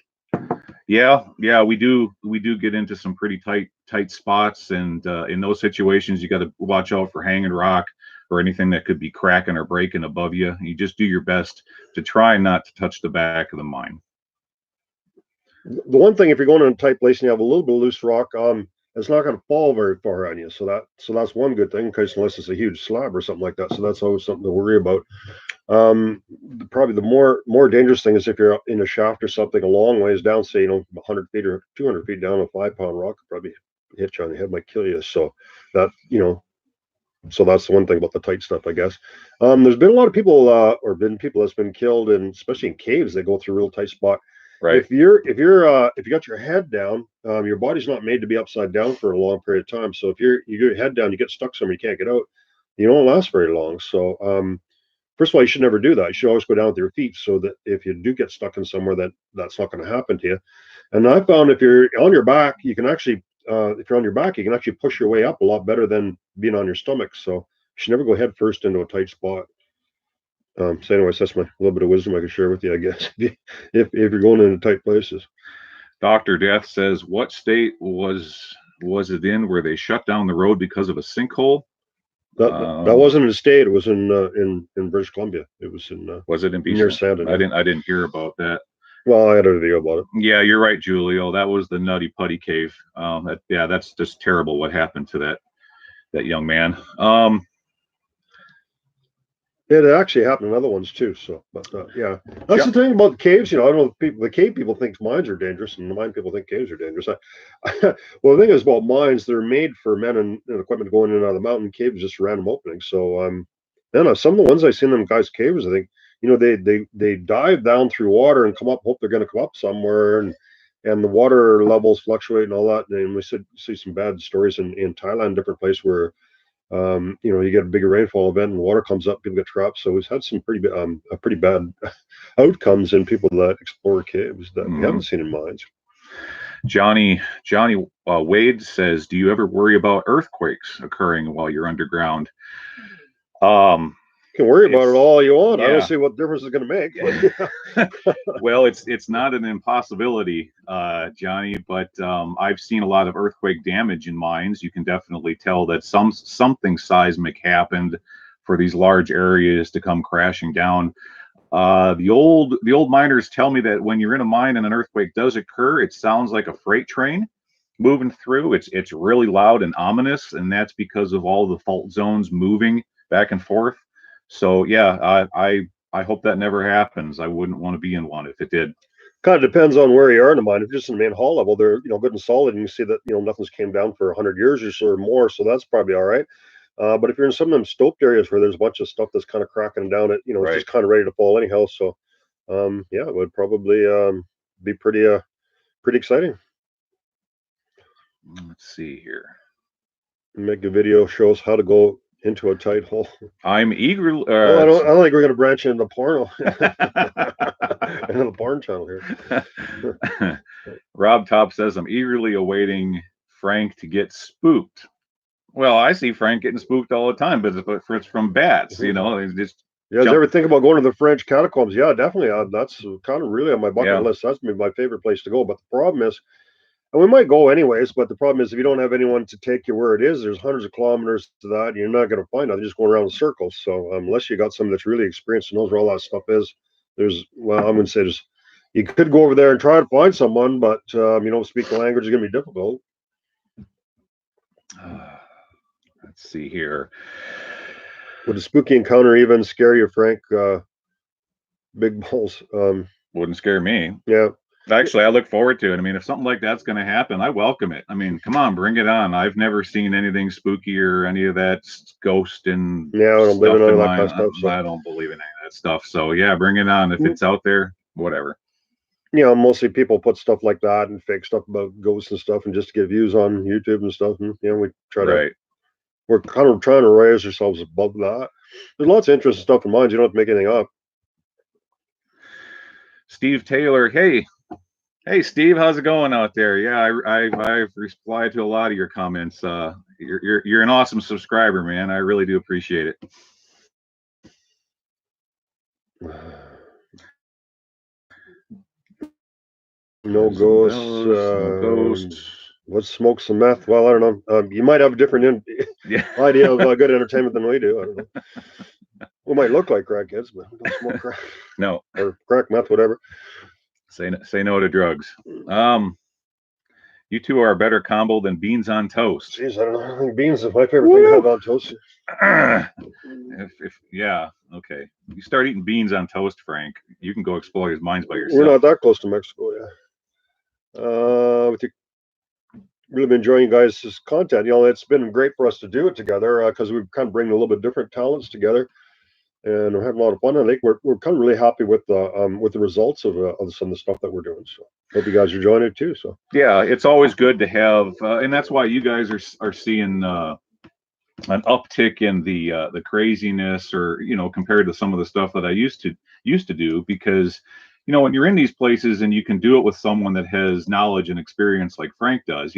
Yeah, we do get into some pretty tight spots, and in those situations, you got to watch out for hanging rock or anything that could be cracking or breaking above you. You just do your best to try not to touch the back of the mine. The one thing, if you're going in a tight place and you have a little bit of loose rock, it's not going to fall very far on you. So that's one good thing, because unless it's a huge slab or something like that. So that's always something to worry about. Probably the more dangerous thing is if you're in a shaft or something a long ways down, say 100 feet or 200 feet down, a 5-pound rock could probably hit you on the head, might kill you. So that so that's the one thing about the tight stuff, I guess. There's been a lot of people, or been people that's been killed, and especially in caves, they go through a real tight spot. Right. If you got your head down, your body's not made to be upside down for a long period of time. So if you get your head down, you get stuck somewhere, you can't get out, you don't last very long. So first of all, you should never do that. You should always go down with your feet, so that if you do get stuck in somewhere, that's not going to happen to you. And I found if you're on your back, you can actually if you're on your back, you can actually push your way up a lot better than being on your stomach. So you should never go head first into a tight spot. So anyways, that's my little bit of wisdom I can share with you, I guess, if you're going into tight places. Dr. Death says, what state was it in where they shut down the road because of a sinkhole? That wasn't in a state. It was in British Columbia. It was in. Was it in BC? Near Sandon? I didn't hear about that. Well, I had a video about it. Yeah, you're right, Julio. That was the Nutty Putty Cave. That's just terrible what happened to that young man. It actually happened in other ones too. So, but yeah, that's the thing about the caves. I don't know. The cave people think mines are dangerous, and the mine people think caves are dangerous. Well, the thing is about mines; they're made for men and equipment going in and out of the mountain. Caves just random openings. So, some of the ones I've seen in them guys' caves, I think they dive down through water and come up, hope they're going to come up somewhere, and the water levels fluctuate and all that. And we see some bad stories in Thailand, different place where you get a bigger rainfall event and water comes up, people get trapped. So we've had some pretty bad outcomes in people that explore caves that we haven't seen in mines. Johnny Wade says, do you ever worry about earthquakes occurring while you're underground? You can worry about it all you want. Yeah. I don't see what difference it's going to make. Yeah. Well, it's not an impossibility, Johnny, but I've seen a lot of earthquake damage in mines. You can definitely tell that something seismic happened for these large areas to come crashing down. The old miners tell me that when you're in a mine and an earthquake does occur, it sounds like a freight train moving through. It's really loud and ominous, and that's because of all the fault zones moving back and forth. So yeah, I hope that never happens. I wouldn't want to be in one if it did. Kind of depends on where you are in the mine. If you're just in the main hall level, they're good and solid, and you see that nothing's came down for 100 years or so or more, so that's probably all right. But if you're in some of them stoped areas where there's a bunch of stuff that's kind of cracking down, it's just kind of ready to fall anyhow. So it would probably be pretty exciting. Let's see here. Make a video show us how to go into a tight hole. I'm eagerly. I don't think we're going to branch into porno. Into the porn channel here. Rob Top says, I'm eagerly awaiting Frank to get spooked. Well, I see Frank getting spooked all the time, but it's from bats. It's You guys ever think about going to the French catacombs? Yeah, definitely. That's kind of really on my bucket list. That's my favorite place to go. But the problem is, and we might go anyways, but the problem is if you don't have anyone to take you where it is, there's hundreds of kilometers to that. You're not going to find it. You're just going around in circles. So unless you got someone that's really experienced and knows where all that stuff is, I'm going to say you could go over there and try to find someone, but you don't speak the language, it's going to be difficult. Let's see here. Would a spooky encounter even scare you, Frank? Big balls. Wouldn't scare me. Yeah. Actually, I look forward to it. I mean, if something like that's going to happen, I welcome it. I mean, come on, bring it on. I've never seen anything spooky or any of that ghost and I don't believe in any of that kind of stuff. So. I don't believe in any of that stuff. So yeah, bring it on. If it's out there, whatever. Mostly people put stuff like that and fake stuff about ghosts and stuff, and just to get views on YouTube and stuff. And we try to. We're kind of trying to raise ourselves above that. There's lots of interesting stuff in mines. You don't have to make anything up. Steve Taylor, hey Steve, how's it going out there? Yeah, I've replied to a lot of your comments. You're an awesome subscriber, man. I really do appreciate it. No ghosts. Let's smoke some meth. Well, I don't know. You might have a different idea of good entertainment than we do. I don't know. We might look like crackheads, but we don't smoke crack. No. Or crack meth, whatever. Say no to drugs. You two are a better combo than beans on toast. Jeez, I don't know. I think beans is my favorite thing to have on toast. Yeah, okay. You start eating beans on toast, Frank, you can go explore these mines by yourself. We're not that close to Mexico, yeah. Really been enjoying you guys' content. It's been great for us to do it together because we've kind of bring a little bit different talents together, and we're having a lot of fun. I think we're kind of really happy with the results of some of the stuff that we're doing. So hope you guys are enjoying it too. So yeah, it's always good to have, and that's why you guys are seeing an uptick in the craziness, or compared to some of the stuff that I used to do, because when you're in these places and you can do it with someone that has knowledge and experience like Frank does,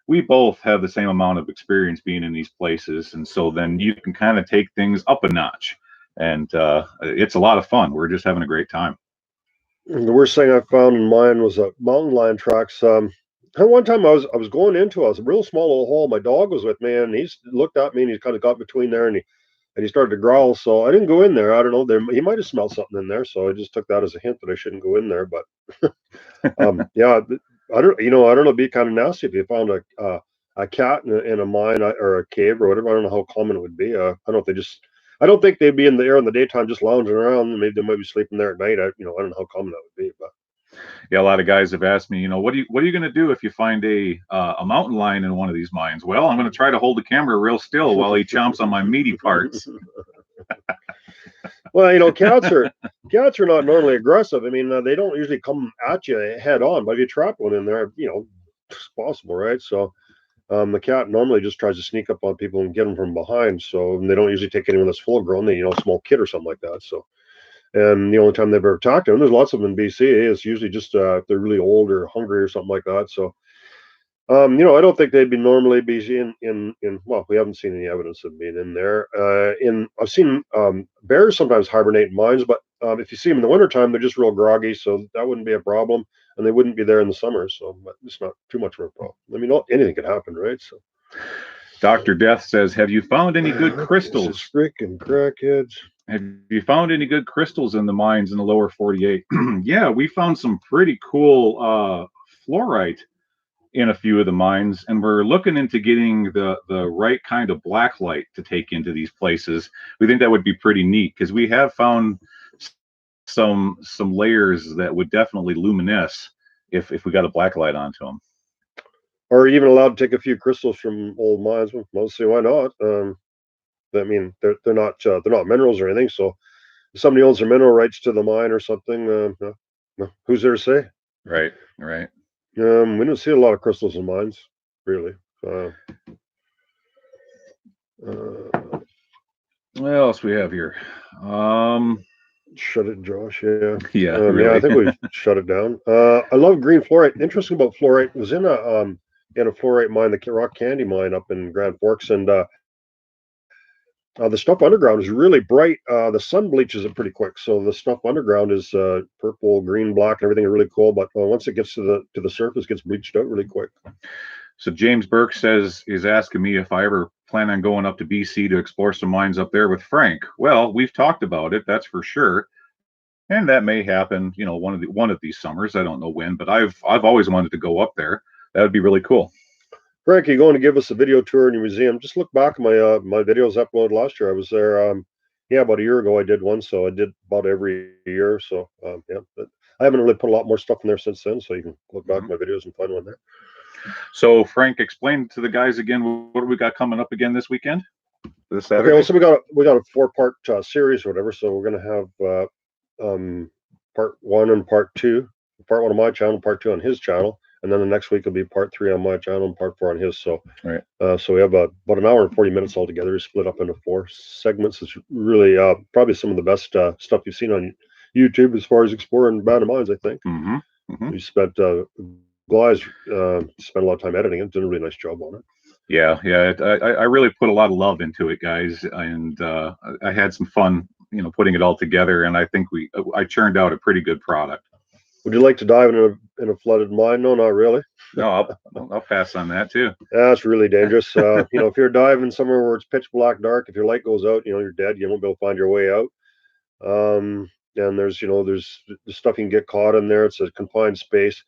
we both have the same amount of experience being in these places, and so then you can kind of take things up a notch, and it's a lot of fun. We're just having a great time. The worst thing I found in mine was mountain lion tracks. One time I was going into a real small little hole. My dog was with me, and he looked at me, and he kind of got between there, and he started to growl. So I didn't go in there. I don't know. He might have smelled something in there, so I just took that as a hint that I shouldn't go in there. But yeah, I don't know. It'd be kind of nasty if you found a cat in a mine or a cave or whatever. I don't know how common it would be. I don't think they'd be in the air in the daytime just lounging around. Maybe they might be sleeping there at night. I don't know how common that would be, but. Yeah, a lot of guys have asked me, what are you going to do if you find a mountain lion in one of these mines? Well, I'm going to try to hold the camera real still while he chomps on my meaty parts. Well, cats are not normally aggressive. I mean, they don't usually come at you head on, but if you trap one in there, it's possible, right? So the cat normally just tries to sneak up on people and get them from behind. So they don't usually take anyone that's full grown. They, a small kid or something like that. So. And the only time they've ever attacked them, there's lots of them in BC. It's usually just if they're really old or hungry or something like that. So, I don't think they'd normally be in. Well, we haven't seen any evidence of being in there. I've seen bears sometimes hibernate in mines, but if you see them in the wintertime, they're just real groggy, so that wouldn't be a problem, and they wouldn't be there in the summer. So, but it's not too much of a problem. I mean, anything could happen, right? So. Dr. Death says, have you found any good crystals? Freaking crackheads. Have you found any good crystals in the mines in the lower 48? Yeah, we found some pretty cool fluorite in a few of the mines, and we're looking into getting the right kind of black light to take into these places. We think that would be pretty neat, because we have found some layers that would definitely luminesce if we got a black light onto them. Are you even allowed to take a few crystals from old mines? Well, mostly, why not? I mean, they're not minerals or anything. So if somebody owns their mineral rights to the mine or something, who's there to say? Right. We don't see a lot of crystals in mines, really. What else we have here? Shut it, Josh. Yeah. Yeah. Really. Yeah, I think we shut it down. I love green fluorite. Interesting about fluorite, was in a fluorite mine, the Rock Candy mine up in Grand Forks, and The stuff underground is really bright. The sun bleaches it pretty quick, so the stuff underground is purple, green, black, and everything is really cool. But once it gets to the surface, it gets bleached out really quick. So James Burke is asking me if I ever plan on going up to BC to explore some mines up there with Frank. Well, we've talked about it, that's for sure, and that may happen. One of these summers. I don't know when, but I've always wanted to go up there. That would be really cool. Frank, you're going to give us a video tour in your museum. Just look back at my videos uploaded last year. I was there. Yeah, about a year ago I did one, so I did about every year. So yeah, but I haven't really put a lot more stuff in there since then. So you can look back at my videos and find one there. So Frank, explain to the guys again what we got coming up again this weekend. This Saturday. Okay, well, so we got a 4-part series or whatever. So we're gonna have part 1 and part 2. Part 1 on my channel, part 2 on his channel. And then the next week will be part 3 on my channel and part 4 on his. So, right. So we have about an hour and 40 minutes altogether, split up into 4 segments. It's really probably some of the best stuff you've seen on YouTube as far as exploring abandoned mines, I think. We spent Gly's spent a lot of time editing it, did a really nice job on it. Yeah, I really put a lot of love into it, guys, and I had some fun, putting it all together, and I think I churned out a pretty good product. Would you like to dive in a flooded mine? No, not really. No, I'll pass on that too. That's really dangerous. If you're diving somewhere where it's pitch black dark, if your light goes out, you're dead. You won't be able to find your way out. And there's the stuff you can get caught in there. It's a confined space.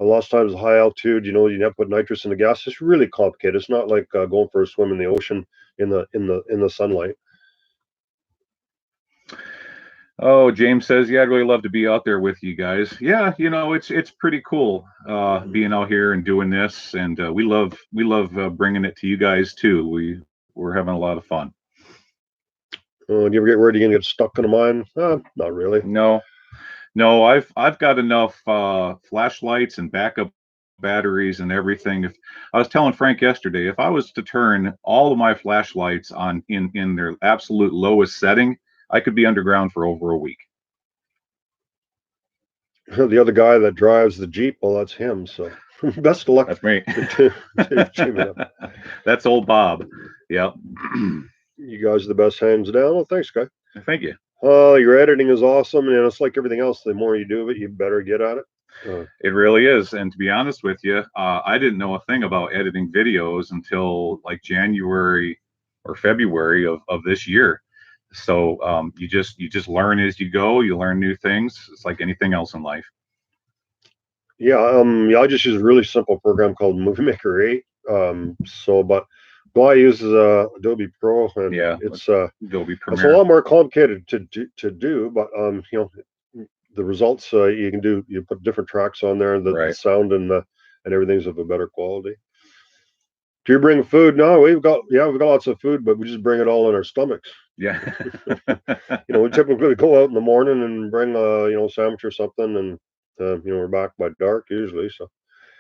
A lot of times, high altitude, you have to put nitrous in the gas. It's really complicated. It's not like going for a swim in the ocean in the sunlight. Oh, James says, yeah, I'd really love to be out there with you guys. Yeah, it's pretty cool being out here and doing this, and we love bringing it to you guys too. We're having a lot of fun. Do you ever get worried you're gonna get stuck in a mine? Not really. No, I've got enough flashlights and backup batteries and everything. If I was telling Frank yesterday, if I was to turn all of my flashlights on in their absolute lowest setting, I could be underground for over a week. The other guy that drives the Jeep, well, that's him. So best of luck. That's me. That's old Bob. Yep. You guys are the best, hands down. Well, thanks, guy. Thank you. Your editing is awesome, and it's like everything else. The more you do of it, you better get at it. It really is. And to be honest with you, I didn't know a thing about editing videos until like January or February of this year. So you just learn as you go. You learn new things. It's like anything else in life. Yeah, I just use a really simple program called Movie Maker 8. But I uses Adobe Pro, and it's Adobe Premiere. It's a lot more complicated to do, but the results you can do. You put different tracks on there, and the sound and everything's of a better quality. Do you bring food? No, we've got lots of food, but we just bring it all in our stomachs. Yeah. We typically go out in the morning and bring a sandwich or something, and we're back by dark usually.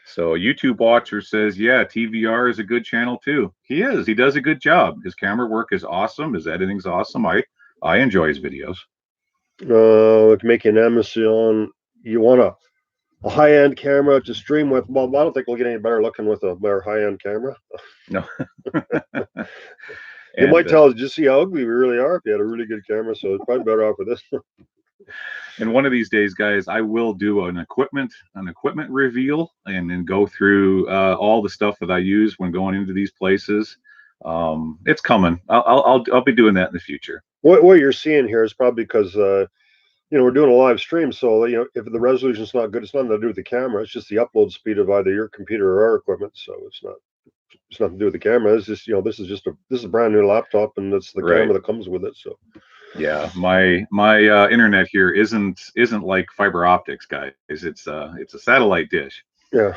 So YouTube watcher says, yeah, TVR is a good channel too. He is. He does a good job. His camera work is awesome. His editing's awesome. I enjoy his videos. To make an Amazon, you want a high-end camera to stream with. Well, I don't think we'll get any better looking with a more high-end camera. No. You might tell us just see how ugly we really are if you had a really good camera. So it's probably better off with this. And one of these days, guys, I will do an equipment reveal and then go through all the stuff that I use when going into these places. It's coming. I'll be doing that in the future. What you're seeing here is probably because we're doing a live stream, so if the resolution's not good, it's nothing to do with the camera. It's just the upload speed of either your computer or our equipment. So it's nothing to do with the camera. It's just this is a brand new laptop, and it's the camera that comes with it. So yeah, my internet here isn't like fiber optics, guys. It's a satellite dish. Yeah,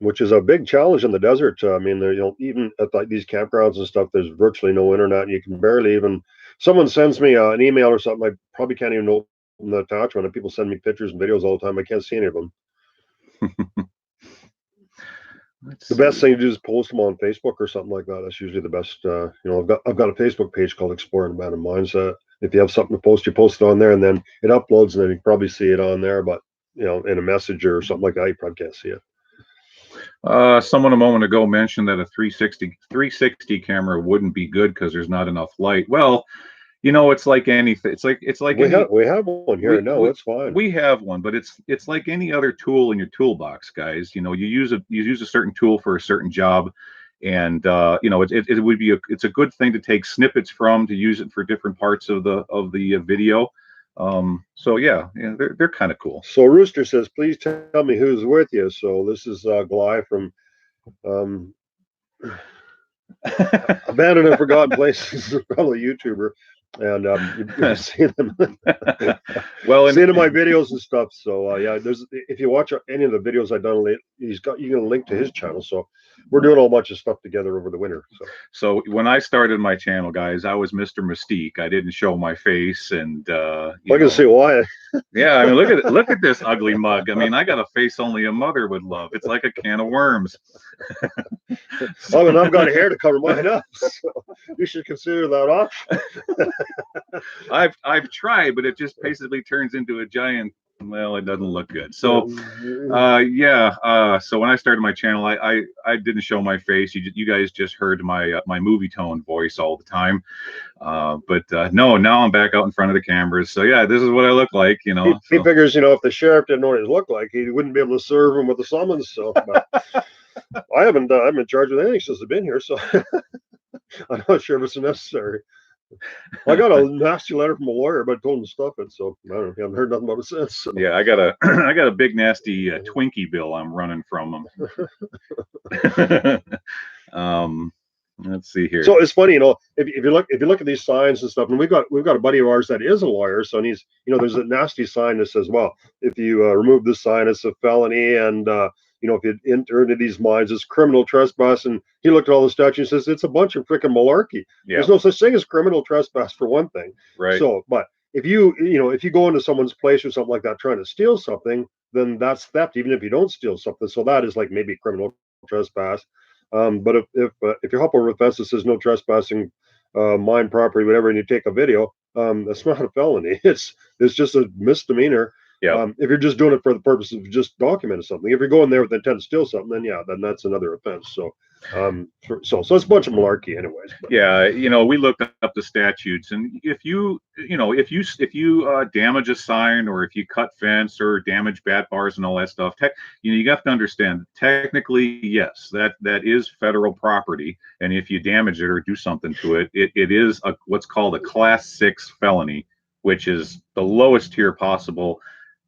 which is a big challenge in the desert. I mean, even at these campgrounds and stuff, there's virtually no internet, and you can barely even. Someone sends me an email or something, I probably can't even open the attachment. And people send me pictures and videos all the time. I can't see any of them. The best thing to do is post them on Facebook or something like that. That's usually the best. I've got a Facebook page called Exploring Abandoned Mines. If you have something to post, you post it on there, and then it uploads, and then you can probably see it on there. But in a message or something like that, you probably can't see it. Someone a moment ago mentioned that a 360 camera wouldn't be good because there's not enough light. Well, it's like anything. It's like any We have one here. we No, we it's fine. we have one, but it's like any other tool in your toolbox, guys. You use a certain tool for a certain job, and it would be it's a good thing to take snippets from to use it for different parts of the video. So yeah, they're kind of cool. So Rooster says, please tell me who's with you. So this is Gly from um, Abandoned and Forgotten Places, probably a YouTuber. And you've seen them, Well, seen in my videos and stuff. So yeah, there's if you watch any of the videos I've done, you can link to his channel. So we're doing a whole bunch of stuff together over the winter. So when I started my channel, guys, I was Mr. Mystique. I didn't show my face, and I can see why. yeah, I mean, look at this ugly mug. I mean, I got a face only a mother would love. It's like a can of worms. Oh, and I've got hair to cover mine up, so you should consider that option. I've tried, but it just basically turns into a giant. Well, it doesn't look good. So so when I started my channel, I didn't show my face. You guys just heard my movie tone voice all the time. But no, now I'm back out in front of the cameras. So yeah, this is what I look like. He figures, if the sheriff didn't know what he looked like, he wouldn't be able to serve him with a summons. So I haven't. I'm in charge of anything since I've been here, so I'm not sure if it's necessary. I got a nasty letter from a lawyer, but I told him to stuff it. So I don't know. I haven't heard nothing about it since. So. Yeah, I got a big nasty Twinkie bill I'm running from them. Let's see here. So it's funny, if you look at these signs and stuff, and we've got a buddy of ours that is a lawyer. So he's, there's a nasty sign that says, well, if you remove this sign, it's a felony, and if you enter into these mines, it's criminal trespass. And he looked at all the statutes and says it's a bunch of freaking malarkey. Yeah. There's no such thing as criminal trespass for one thing. Right. So, but if you go into someone's place or something like that trying to steal something, then that's theft, even if you don't steal something. So that is like maybe criminal trespass. But if you hop over a fence that says no trespassing, mine property, whatever, and you take a video, that's not a felony. It's just a misdemeanor. Yeah. If you're just doing it for the purpose of just documenting something, if you're going there with the intent to steal something, then that's another offense. So so it's a bunch of malarkey, anyways. But. Yeah, we looked up the statutes, and if you damage a sign, or if you cut fence or damage bat bars and all that stuff, you have to understand. Technically, yes, that is federal property, and if you damage it or do something to it, it is what's called a Class 6 felony, which is the lowest tier possible.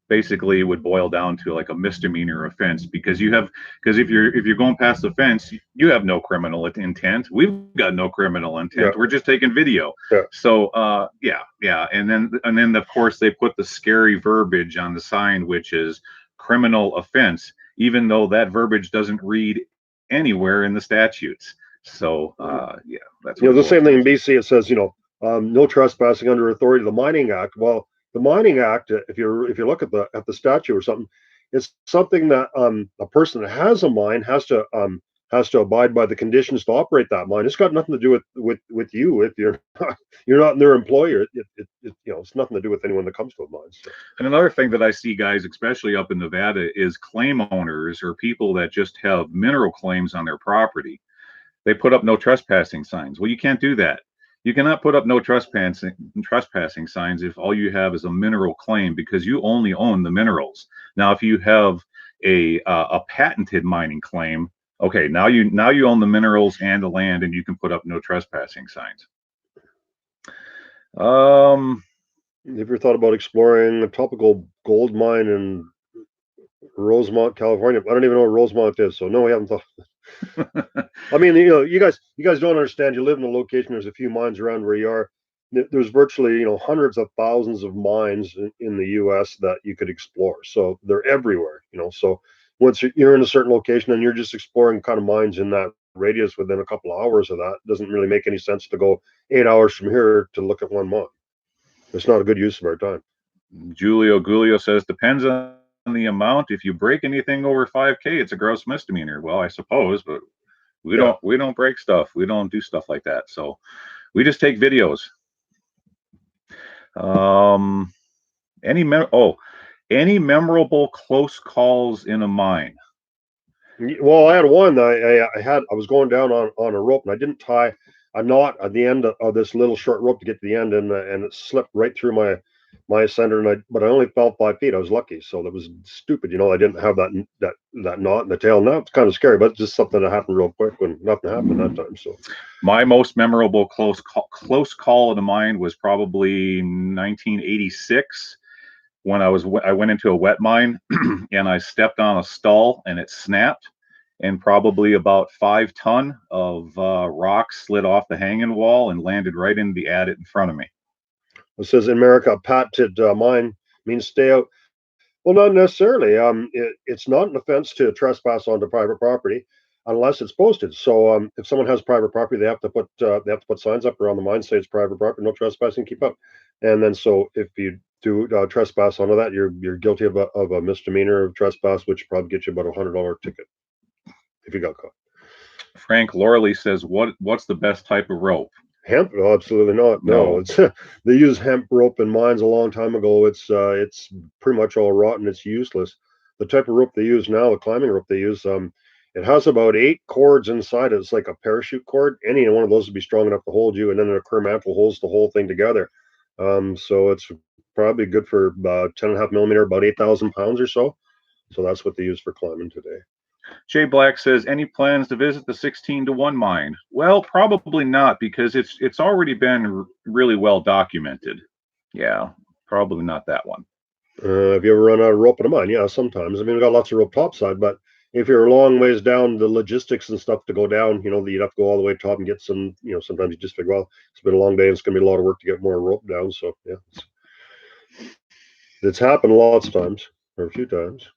Basically would boil down to like a misdemeanor offense, because if you're going past the fence, you have no criminal intent. We've got no criminal intent. Yeah. We're just taking video. Yeah. So yeah. And then of course they put the scary verbiage on the sign, which is criminal offense, even though that verbiage doesn't read anywhere in the statutes. So yeah, that's the same thing in BC. It says no trespassing under authority of the Mining Act. Well, the Mining Act, if you look at the statute or something, it's something that a person that has a mine has to abide by the conditions to operate that mine. It's got nothing to do with you if you're not their employer. It's nothing to do with anyone that comes to a mine. So. And another thing that I see, guys, especially up in Nevada, is claim owners or people that just have mineral claims on their property. They put up no trespassing signs. Well, you can't do that. You cannot put up no trespassing signs if all you have is a mineral claim, because you only own the minerals. Now, if you have a patented mining claim, okay, now you own the minerals and the land, and you can put up no trespassing signs. Have you ever thought about exploring a topical gold mine in Rosemont, California? I don't even know where Rosemont is, so no, we haven't thought. I mean, you guys don't understand. You live in a location. There's a few mines around where you are. There's virtually, hundreds of thousands of mines in the U.S. that you could explore. So they're everywhere. So once you're in a certain location and you're just exploring kind of mines in that radius within a couple of hours of that, it doesn't really make any sense to go 8 hours from here to look at one mine. It's not a good use of our time. Julio says depends on the amount. If you break anything over 5K, it's a gross misdemeanor. Well, I suppose, but we don't break stuff. We don't do stuff like that. So we just take videos. Any memorable close calls in a mine? Well, I had one. I was going down on a rope, and I didn't tie a knot at the end of this little short rope to get to the end, and it slipped right through my center, but I only fell 5 feet. I was lucky, so that was stupid. I didn't have that knot in the tail. Now it's kind of scary, but it's just something that happened real quick when nothing happened that time. So my most memorable close call of the mind was probably 1986 when I went into a wet mine and I stepped on a stall and it snapped, and probably about 5 ton of rock slid off the hanging wall and landed right into the adit in front of me. it says in America, patented mine means stay out. Well, not necessarily. It's not an offense to trespass onto private property unless it's posted. So if someone has private property, they have to put signs up around the mine, say it's private property, no trespassing, keep up. And then so if you do trespass onto that, you're guilty of a misdemeanor of trespass, which probably gets you about $100 ticket if you got caught. Frank Lorley says, what's the best type of rope? Hemp? No, absolutely not. No, it's they used hemp rope in mines a long time ago. It's pretty much all rotten. It's useless. The type of rope they use now, the climbing rope they use, it has about 8 cords inside it. It's like a parachute cord. Any one of those would be strong enough to hold you, and then a Kerr mantle holds the whole thing together. So it's probably good for about 10.5 millimeter, about 8,000 pounds or so. So that's what they use for climbing today. Jay Black says, any plans to visit the 16-1 mine? Well, probably not, because it's already been really well documented. Yeah, probably not that one. If you ever run out of rope in a mine, yeah, sometimes. I mean, we got lots of rope topside, but if you're a long ways down, the logistics and stuff to go down, you'd have to go all the way top and get some. Sometimes you just figure, well, it's been a long day and it's going to be a lot of work to get more rope down. So yeah, it's happened lots of times, or a few times.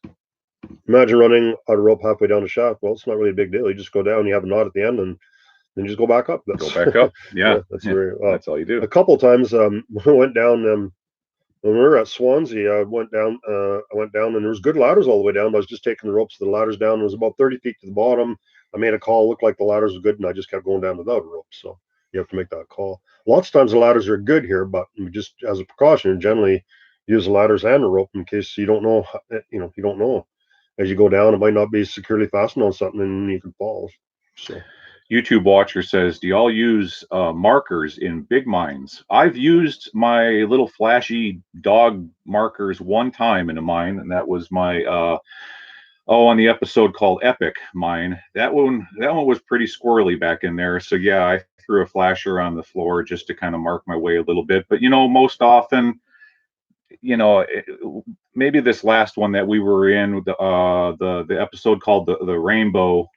Imagine running out of rope halfway down the shaft. Well, it's not really a big deal. You just go down, you have a knot at the end, and then you just go back up. Go back up. Yeah, that's that's all you do. A couple of times, we went down. When we were at Swansea, I went down, and there was good ladders all the way down. But I was just taking the ropes to the ladders down. It was about 30 feet to the bottom. I made a call, looked like the ladders were good, and I just kept going down without a rope. So you have to make that call. Lots of times the ladders are good here, but just as a precaution, generally use the ladders and the rope in case you don't know. You don't know as you go down. It might not be securely fastened on something, and you can fall. So. YouTube watcher says, do y'all use markers in big mines? I've used my little flashy dog markers one time in a mine, and that was my on the episode called Epic Mine. That one was pretty squirrely back in there. So yeah, I threw a flasher on the floor just to kind of mark my way a little bit. But most often, maybe this last one that we were in, the episode called the rainbow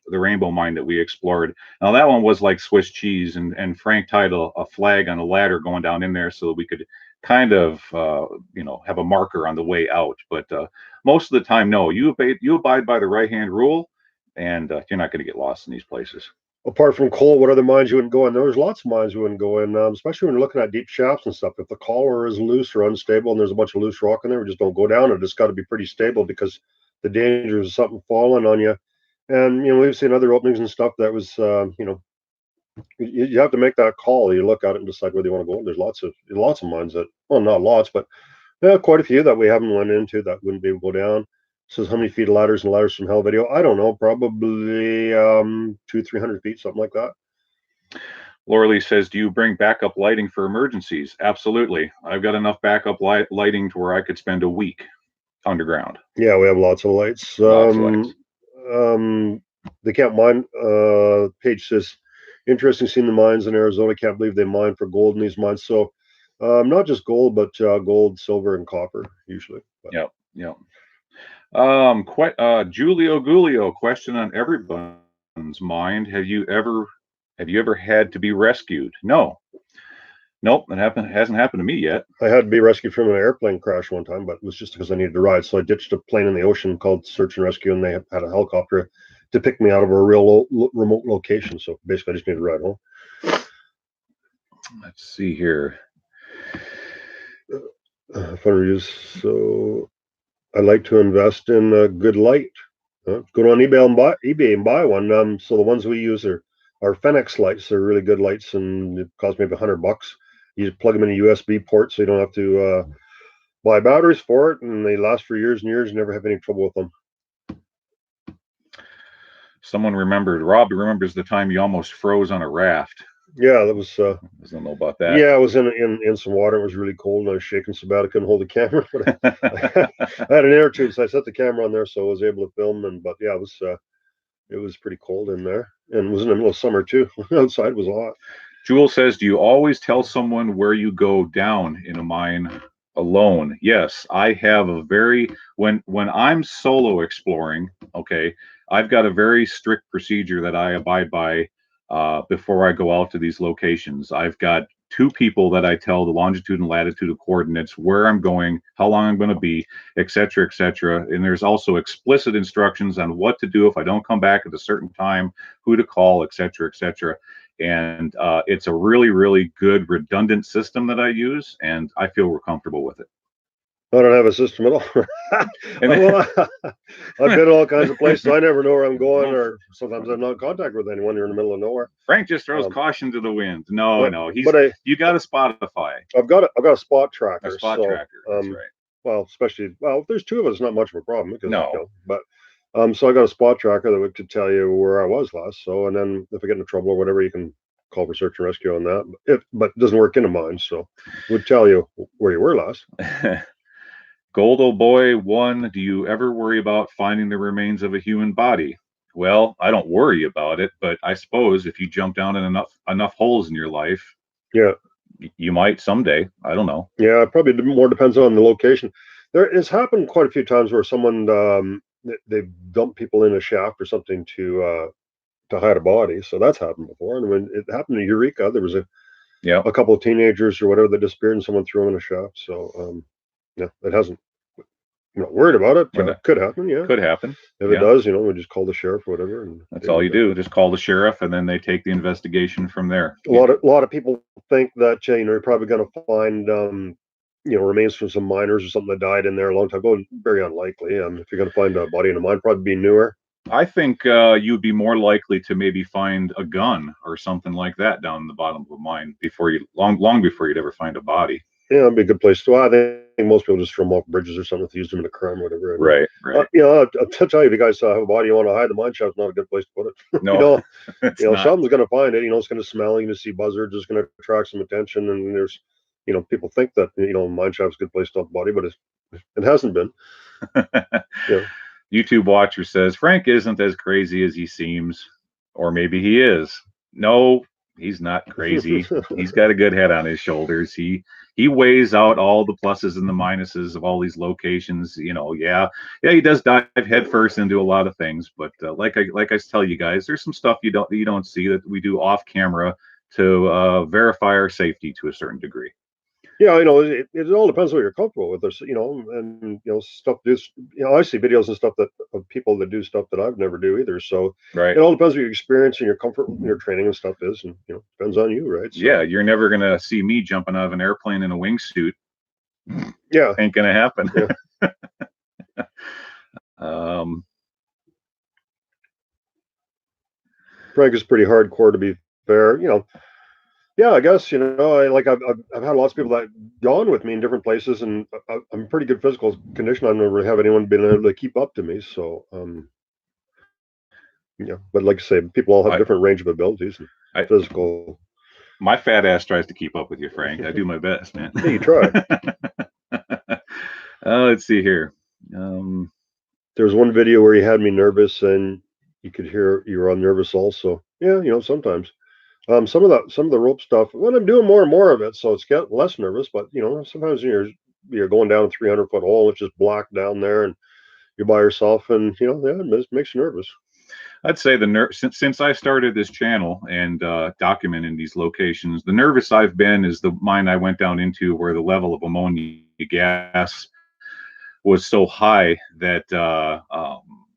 mine that we explored. Now that one was like Swiss cheese, and Frank tied a flag on a ladder going down in there so that we could kind of have a marker on the way out. But most of the time, no, you abide by the right hand rule, and you're not going to get lost in these places. Apart from coal, what other mines you wouldn't go in? There's lots of mines you wouldn't go in, especially when you're looking at deep shafts and stuff. If the collar is loose or unstable and there's a bunch of loose rock in there, we just don't go down it. It's got to be pretty stable because the danger is something falling on you. And we've seen other openings and stuff that was you have to make that call. You look at it and decide whether you want to go in. There's lots of mines that, well, not lots, but quite a few that we haven't went into that wouldn't be able to go down. Says how many feet of ladders and ladders from hell video? I don't know, probably 200-300 feet, something like that. Lorley says, do you bring backup lighting for emergencies? Absolutely. I've got enough backup lighting to where I could spend a week underground. Yeah, we have lots of lights. Lots of lights. The Camp Mine page says, interesting seeing the mines in Arizona. Can't believe they mine for gold in these mines. So not just gold, but gold, silver, and copper usually. But. Yep. Julio Gulio, question on everyone's mind. Have you ever had to be rescued? No. Nope, hasn't happened to me yet. I had to be rescued from an airplane crash one time, but it was just because I needed a ride. So I ditched a plane in the ocean called Search and Rescue, and they had a helicopter to pick me out of a real remote location. So basically, I just needed a ride home. Let's see here. Fun reviews. So I like to invest in a good light. Go on eBay and buy one. So the ones we use are Fenix lights. They're really good lights, and it cost me $100. You just plug them in a USB port, so you don't have to buy batteries for it, and they last for years and years. You never have any trouble with them. Rob remembers the time you almost froze on a raft. Yeah, that was. Doesn't know about that. Yeah, I was in some water. It was really cold, and I was shaking so bad I couldn't hold the camera. But I had an air tube, so I set the camera on there, so I was able to film. And but yeah, it was pretty cold in there, and it was in the middle of summer too. Outside was hot. Jewel says, "Do you always tell someone where you go down in a mine alone?" Yes, I have a very when I'm solo exploring. Okay, I've got a very strict procedure that I abide by before I go out to these locations. I've got two people that I tell the longitude and latitude coordinates, where I'm going, how long I'm going to be, etc., etc. And there's also explicit instructions on what to do if I don't come back at a certain time, who to call, etc., etc. And it's a really, really good redundant system that I use, and I feel we're comfortable with it. I don't have a system at all. And Well, I've been all kinds of places. I never know where I'm going, or sometimes I'm not in contact with anyone. You're in the middle of nowhere. Frank just throws caution to the wind. No, But no, you got a Spotify, I've got a spot a tracker. spot So tracker. That's right. well, especially if there's two of us, it's not much of a problem because No. but so I got a spot tracker that could tell you where I was last. So and then if I get into trouble or whatever, you can call for search and rescue on that. But it doesn't work in a mine, so it would tell you where you were last. Goldo Boy 1, do you ever worry about finding the remains of a human body? Well, I don't worry about it, but I suppose if you jump down in enough holes in your life, Yeah, you might someday. I don't know. yeah. It probably more depends on the location. There has happened quite a few times where someone they've dumped people in a shaft or something to hide a body. So that's happened before. And when it happened in Eureka, there was Yeah. a couple of teenagers or whatever that disappeared and someone threw them in a shaft. So yeah, it hasn't. I'm not worried about it. Could happen. Yeah, Could happen. If it does, we just call the sheriff or whatever. And that's all you do. Just call the sheriff, and then they take the investigation from there. A lot of people think that you're probably going to find remains from some miners or something that died in there a long time ago. Very unlikely. If you're going to find a body in a mine, probably be newer. I think you'd be more likely to maybe find a gun or something like that down in the bottom of a mine long before you'd ever find a body. Yeah, it'd be a good place to. I think most people just throw them off bridges or something, use them in a crime or whatever. And, right. I'll tell you, if you guys have a body you want to hide, the mine shaft's not a good place to put it. No, someone's going to find it. It's going to smell. You're going to see buzzards. It's going to attract some attention. And there's, people think that mine shaft's a good place to have a body, but it hasn't been. YouTube watcher says Frank isn't as crazy as he seems, or maybe he is. No, he's not crazy. He's got a good head on his shoulders. He weighs out all the pluses and the minuses of all these locations. Yeah, he does dive headfirst into a lot of things. But like I tell you guys, there's some stuff you don't see that we do off camera to verify our safety to a certain degree. Yeah, it all depends what you're comfortable with. There's, and stuff. I see videos and stuff of people that do stuff that I've never do either. So right, it all depends what your experience and your comfort, and your training and stuff is, and depends on you, right? So, yeah, you're never gonna see me jumping out of an airplane in a wingsuit. Yeah, ain't gonna happen. Yeah. Frank is pretty hardcore, to be fair. Yeah, I guess I've had lots of people that gone with me in different places, and I'm pretty good physical condition. I've never have anyone been able to keep up to me. So, but like I say, people all have different range of abilities and physical. My fat ass tries to keep up with you, Frank. I do my best, man. Yeah, you try. Let's see here. There's one video where you had me nervous, and you could hear you were all nervous also. Yeah, sometimes. Some of the rope stuff. When I'm doing more and more of it, so it's get less nervous. But sometimes you're going down a 300-foot hole, it's just black down there, and you're by yourself, and it makes you nervous. I'd say since I started this channel and documenting these locations, the nervous I've been is the mine I went down into where the level of ammonia gas was so high that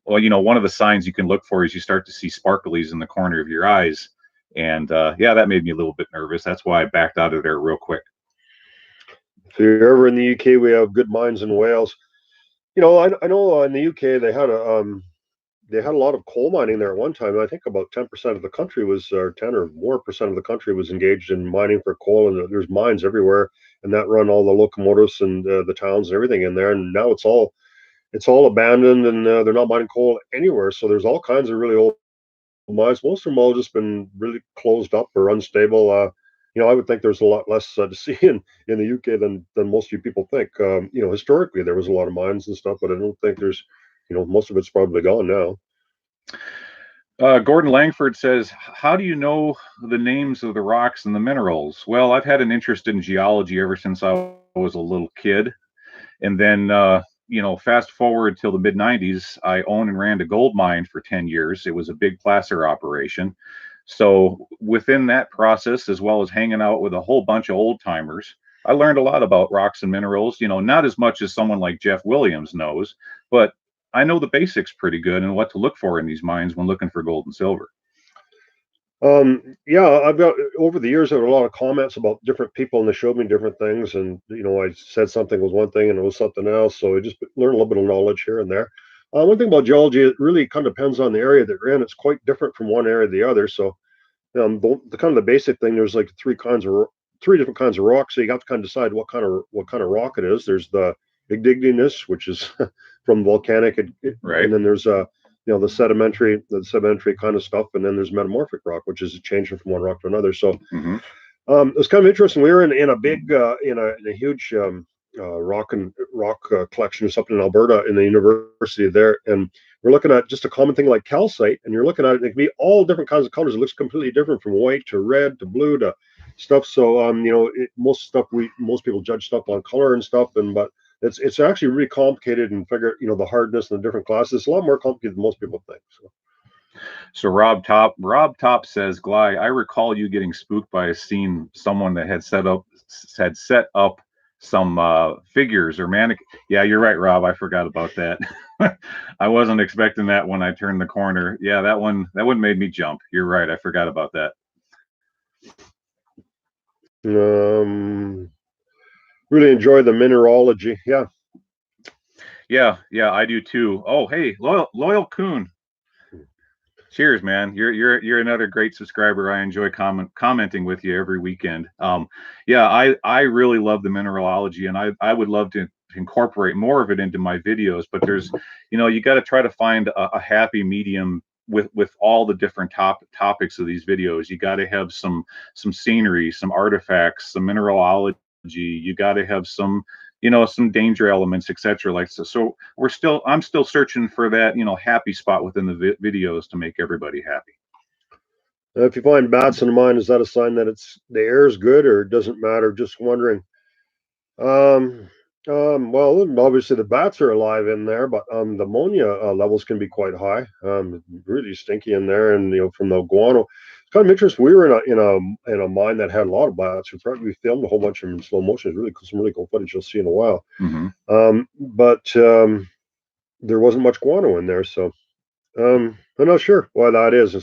one of the signs you can look for is you start to see sparklies in the corner of your eyes. And that made me a little bit nervous. That's why I backed out of there real quick. If you're ever in the UK, we have good mines in Wales. I know in the UK they had a lot of coal mining there at one time. I think about 10% of the country or 10 or more percent of the country was engaged in mining for coal, and there's mines everywhere, and that run all the locomotives and the towns and everything in there. And now it's all abandoned, and they're not mining coal anywhere. So there's all kinds of really old mines. Most of them all just been really closed up or unstable. I would think there's a lot less to see in the UK than most of you people think. Historically there was a lot of mines and stuff, but I don't think there's, most of it's probably gone now. Gordon Langford says, how do you know the names of the rocks and the minerals? Well, I've had an interest in geology ever since I was a little kid. And then, fast forward till the mid 90s, I owned and ran a gold mine for 10 years. It was a big placer operation. So within that process, as well as hanging out with a whole bunch of old timers, I learned a lot about rocks and minerals, not as much as someone like Jeff Williams knows, but I know the basics pretty good and what to look for in these mines when looking for gold and silver. Yeah, I've got over the years there were a lot of comments about different people and they showed me different things, and I said something was one thing and it was something else. So I just learned a little bit of knowledge here and there. One thing about geology, it really kind of depends on the area that you're in. It's quite different from one area to the other. So the kind of the basic thing, there's like three different kinds of rock. So you have to kind of decide what kind of rock it is. There's the igneous, which is from volcanic, Right. and then there's the sedimentary kind of stuff, and then there's metamorphic rock, which is changing from one rock to another. So it was kind of interesting. We were in a big in a huge rock collection or something in Alberta in the university there, and we're looking at just a common thing like calcite, and you're looking at it. It can be all different kinds of colors. It looks completely different from white to red to blue to stuff. So most people judge stuff on color and stuff, but it's actually really complicated and figure the hardness and the different classes. It's a lot more complicated than most people think. So Rob Top says, Gly, I recall you getting spooked by a scene, someone that had set up some figures or mannequin. Yeah, you're right, Rob. I forgot about that. I wasn't expecting that when I turned the corner. Yeah, that one made me jump. You're right. I forgot about that. Really enjoy the mineralogy. Yeah. Yeah, I do too. Oh, hey, loyal Coon. Cheers, man. You're another great subscriber. I enjoy commenting with you every weekend. I really love the mineralogy, and I would love to incorporate more of it into my videos. But there's, you got to try to find a happy medium with all the different topics of these videos. You got to have some scenery, some artifacts, some mineralogy. You got to have some danger elements, etc. Like so I'm still searching for that happy spot within the videos to make everybody happy. If you find bats in the mine, is that a sign that the air is good, or it doesn't matter? Just wondering. Well, obviously the bats are alive in there, but the ammonia levels can be quite high. Really stinky in there, and from the guano. It's kind of interesting. We were in a mine that had a lot of bats. In fact, we filmed a whole bunch of them in slow motion. It's really cool, some really cool footage you'll see in a while. But there wasn't much guano in there, so I'm not sure why that is. And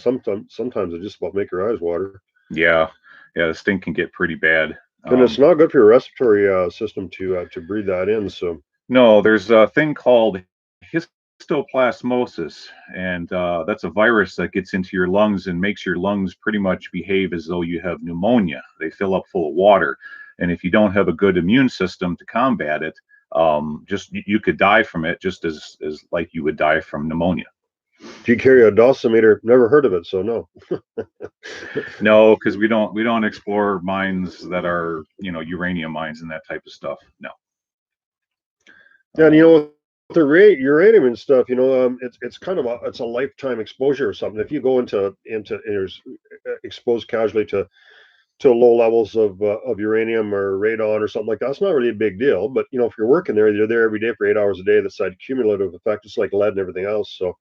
sometimes it just about make your eyes water. Yeah, the stink can get pretty bad. And it's not good for your respiratory system to breathe that in. So no, there's a thing called histoplasmosis, and that's a virus that gets into your lungs and makes your lungs pretty much behave as though you have pneumonia. They fill up full of water, and if you don't have a good immune system to combat it, just you could die from it, just as like you would die from pneumonia. Do you carry a dosimeter? Never heard of it, so no. No, because we don't explore mines that are uranium mines and that type of stuff. No. Yeah, and the uranium and stuff, it's kind of it's a lifetime exposure or something. If you go into exposed casually to low levels of uranium or radon or something like that, it's not really a big deal. But if you're working there, you're there every day for 8 hours a day. That's that cumulative effect. It's like lead and everything else. So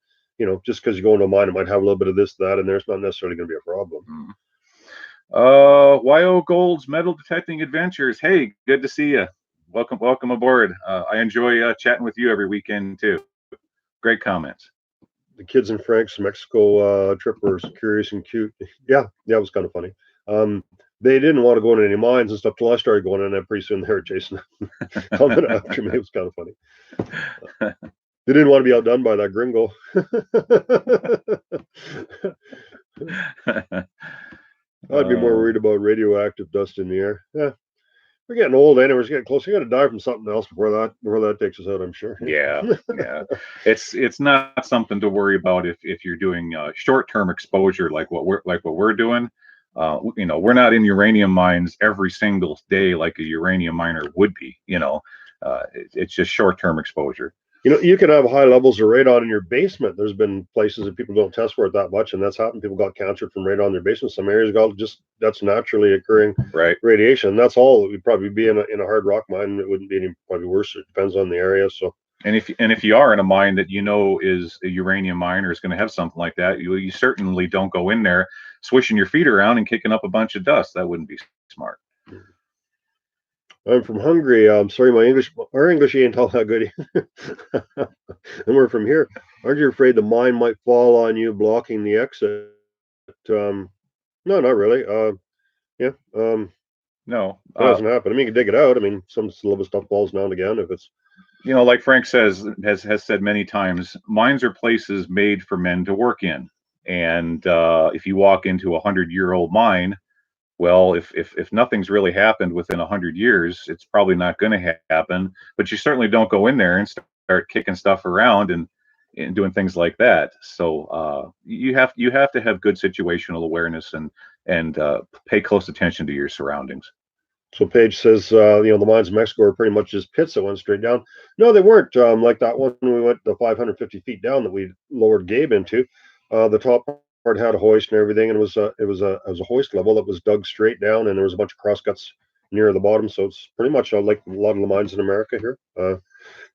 just because you go into a mine, it might have a little bit of this, that, and there's not necessarily going to be a problem. YO Gold's metal detecting adventures. Hey, good to see you. Welcome aboard. I enjoy chatting with you every weekend too. Great comments. The kids in Frank's Mexico trip were curious and cute. Yeah, it was kind of funny. They didn't want to go into any mines and stuff till I started going in, and pretty soon they were chasing coming after me. It was kind of funny. They didn't want to be outdone by that gringo. I'd be more worried about radioactive dust in the air. Yeah. we're getting old anyway. We're getting close. You got to die from something else before that takes us out. I'm sure. Yeah, yeah. It's not something to worry about if you're doing short term exposure like what we're doing. We're not in uranium mines every single day like a uranium miner would be. It's just short term exposure. You can have high levels of radon in your basement. There's been places that people don't test for it that much, and that's happened. People got cancer from radon in their basement. Some areas got just that's naturally occurring Right. radiation. That's all. It would probably be in a hard rock mine. It wouldn't be any probably worse. It depends on the area. So And if you are in a mine that is a uranium mine or is going to have something like that, you certainly don't go in there swishing your feet around and kicking up a bunch of dust. That wouldn't be smart. I'm from Hungary. I'm sorry, our English ain't all that good. And we're from here. Aren't you afraid the mine might fall on you, blocking the exit? No, not really. Yeah. No. That hasn't happened. I mean, you can dig it out. I mean, some little bit stuff falls now and again if it's. Like Frank has said many times, mines are places made for men to work in. And if you walk into 100-year-old mine, well, if nothing's really happened within 100 years, it's probably not going to happen. But you certainly don't go in there and start kicking stuff around and doing things like that. So you have to have good situational awareness and pay close attention to your surroundings. So Paige says, the mines in Mexico are pretty much just pits that went straight down. No, they weren't. Like that one we went the 550 feet down that we lowered Gabe into. The top part had a hoist and everything, and it was a hoist level that was dug straight down, and there was a bunch of crosscuts near the bottom. So it's pretty much like a lot of the mines in America here.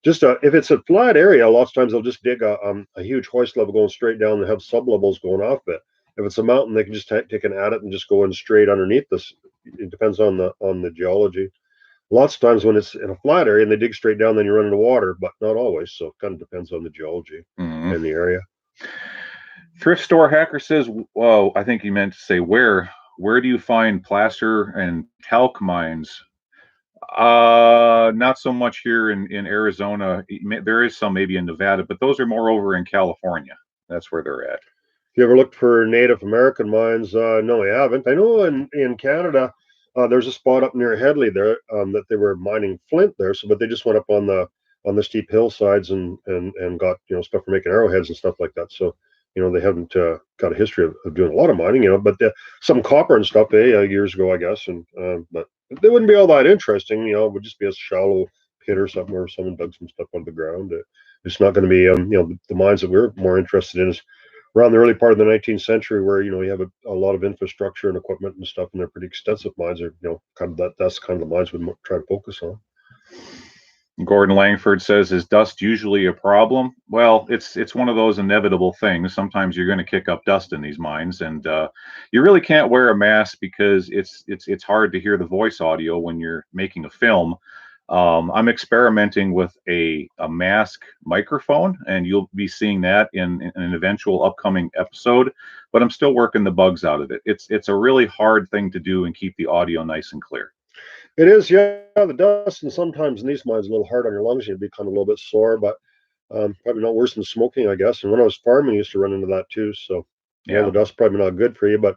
Just if it's a flat area, a lot of times they'll just dig a huge hoist level going straight down and have sub levels going off it. If it's a mountain, they can just take an adit and just go in straight underneath this. It depends on the geology. Lots of times when it's in a flat area and they dig straight down, then you run into water, but not always. So it kind of depends on the geology and the area. Thrift store hacker says, "Well, I think he meant to say where do you find placer and talc mines?" Not so much here in Arizona. There is some maybe in Nevada, but those are more over in California. That's where they're at. You ever looked for Native American mines? No, I haven't. I know in Canada, there's a spot up near Headley there that they were mining flint there. So, but they just went up on the steep hillsides and got stuff for making arrowheads and stuff like that. So, they haven't got a history of doing a lot of mining. But some copper and stuff years ago, I guess. And but they wouldn't be all that interesting. It would just be a shallow pit or something where someone dug some stuff out of the ground. It's not going to be the mines that we're more interested in is around the early part of the 19th century, where you have a lot of infrastructure and equipment and stuff, and they're pretty extensive mines. Are kind of that's kind of the mines we'd try to focus on. Gordon Langford says, "Is dust usually a problem?" Well, it's one of those inevitable things. Sometimes you're going to kick up dust in these mines, and you really can't wear a mask because it's hard to hear the voice audio when you're making a film. I'm experimenting with a mask microphone, and you'll be seeing that in an eventual upcoming episode. But I'm still working the bugs out of it. It's a really hard thing to do and keep the audio nice and clear. It is, yeah. The dust and sometimes in these mines a little hard on your lungs. You'd be kind of a little bit sore, but probably not worse than smoking, I guess. And when I was farming, I used to run into that too. So the dust probably not good for you, but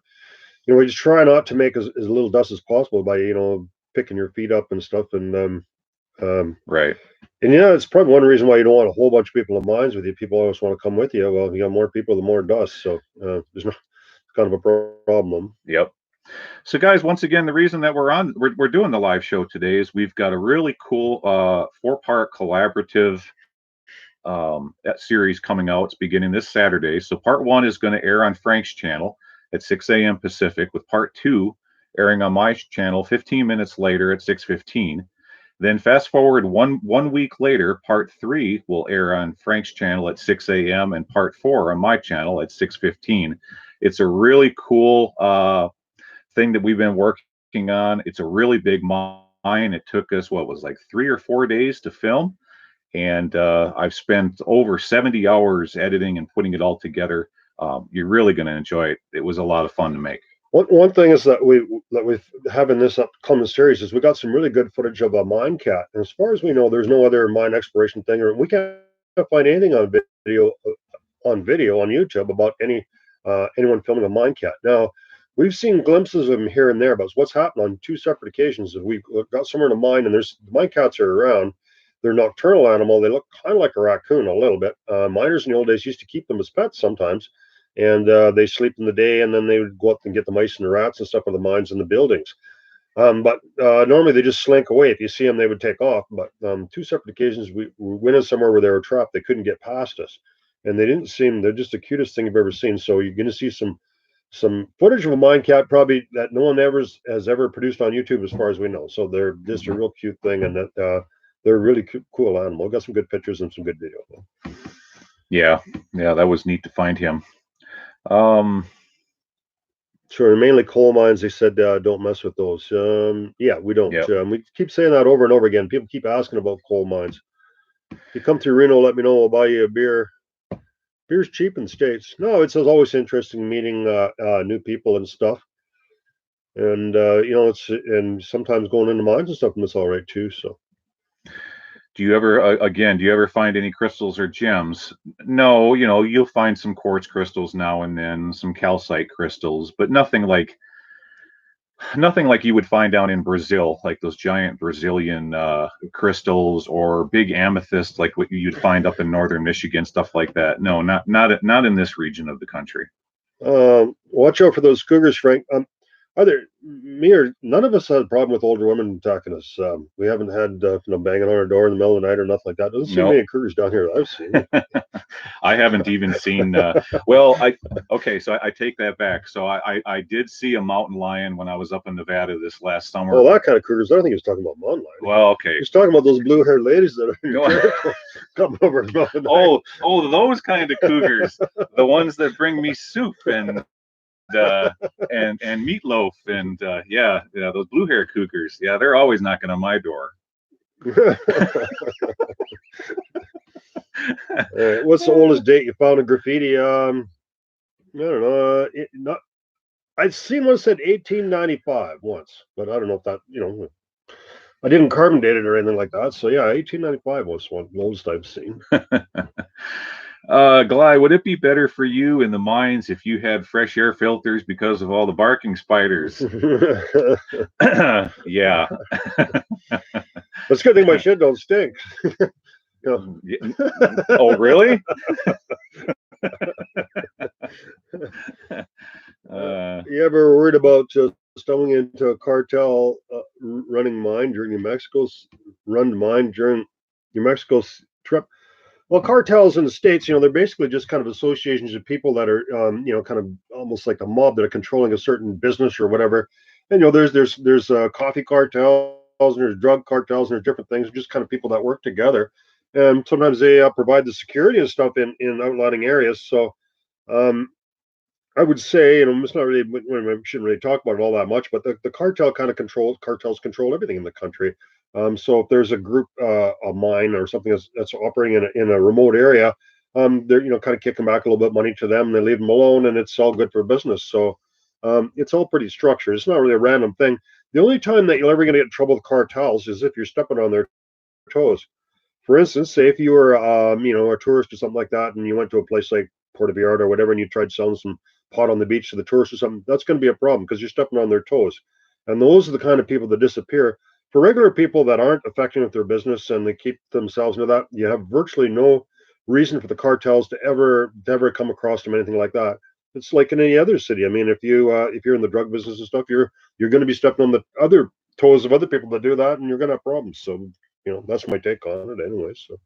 we just try not to make as little dust as possible by picking your feet up and stuff. And right. And it's probably one reason why you don't want a whole bunch of people in mines with you. People always want to come with you. Well, you got more people, the more dust. So there's no kind of a problem. Yep. So, guys, once again, the reason that we're doing the live show today is we've got a really cool 4-part collaborative series coming out. It's beginning this Saturday. So, part 1 is going to air on Frank's channel at 6 a.m. Pacific, with part 2 airing on my channel 15 minutes later at 6:15. Then fast forward one week later, part 3 will air on Frank's channel at 6 a.m. and part 4 on my channel at 6:15. It's a really cool thing that we've been working on. It's a really big mine. It took us what was like 3 or 4 days to film, and I've spent over 70 hours editing and putting it all together. You're really going to enjoy it. It was a lot of fun to make. One thing is that we have in this upcoming series is we got some really good footage of a mine cat. And as far as we know, there's no other mine exploration thing, or we can't find anything on video on YouTube about anyone filming a mine cat. Now, we've seen glimpses of them here and there, but what's happened on two separate occasions is we got somewhere in a mine, and there's mine cats are around. They're a nocturnal animal. They look kind of like a raccoon a little bit. Miners in the old days used to keep them as pets sometimes, and they sleep in the day, and then they would go up and get the mice and the rats and stuff in the mines and the buildings. But normally they just slink away. If you see them, they would take off. But two separate occasions, we went in somewhere where they were trapped. They couldn't get past us, and they didn't seem. They're just the cutest thing you've ever seen. So you're going to see some footage of a mine cat probably that no one ever has ever produced on YouTube, as far as we know. So they're just a real cute thing, and that they're a really cool animal. Got some good pictures and some good video. Yeah, that was neat to find him. Sure, mainly coal mines. They said don't mess with those. Yeah, we don't. Yep. We keep saying that over and over again. People keep asking about coal mines. If you come through Reno, let me know. I'll buy you a beer. Beer's cheap in the States. No, it's always interesting meeting new people and stuff. And and sometimes going into mines and stuff, and it's all right too. So. Do you ever find any crystals or gems? No, you'll find some quartz crystals now and then, some calcite crystals, but nothing like you would find down in Brazil, like those giant Brazilian crystals or big amethyst, like what you'd find up in northern Michigan, stuff like that. No, not in this region of the country. Watch out for those cougars, Frank. Either me or none of us had a problem with older women attacking us. We haven't had banging on our door in the middle of the night or nothing like that. Doesn't seem many cougars down here that I've seen. I haven't even seen. So I take that back. So I did see a mountain lion when I was up in Nevada this last summer. Oh, that kind of cougars. I don't think he was talking about mountain lion. Well, okay. He's talking about those blue-haired ladies that are coming over the mountain. Oh, those kind of cougars, the ones that bring me soup and meatloaf and those blue hair cougars. Yeah, they're always knocking on my door. What's the oldest date you found a graffiti? I don't know. I've seen one said 1895 once, but I don't know if that I didn't carbon date it or anything like that. So yeah, 1895 was one of the oldest I've seen. Gly, would it be better for you in the mines if you had fresh air filters because of all the barking spiders? Yeah. That's a good thing my shit don't stink. Oh, really? You ever worried about stumbling into a cartel running mine during New Mexico's trip? Well, cartels in the States, they're basically just kind of associations of people that are, kind of almost like a mob that are controlling a certain business or whatever. And, there's coffee cartels and there's drug cartels and there's different things, just kind of people that work together. And sometimes they provide the security and stuff in outlying areas. So I would say, it's not really, we shouldn't really talk about it all that much, but the cartels control everything in the country. So if there's a group, a mine or something that's operating in a remote area, they're kind of kicking back a little bit of money to them. They leave them alone, and it's all good for business. So it's all pretty structured. It's not really a random thing. The only time that you're ever going to get in trouble with cartels is if you're stepping on their toes. For instance, say if you were, a tourist or something like that, and you went to a place like Puerto Vallarta or whatever, and you tried selling some pot on the beach to the tourists or something, that's going to be a problem because you're stepping on their toes. And those are the kind of people that disappear. For regular people that aren't affecting with their business and they keep themselves into that, you have virtually no reason for the cartels to ever come across them, anything like that. It's like in any other city. I mean, if you're in the drug business and stuff, you're going to be stepping on the other toes of other people that do that, and you're going to have problems. So that's my take on it, anyway. So,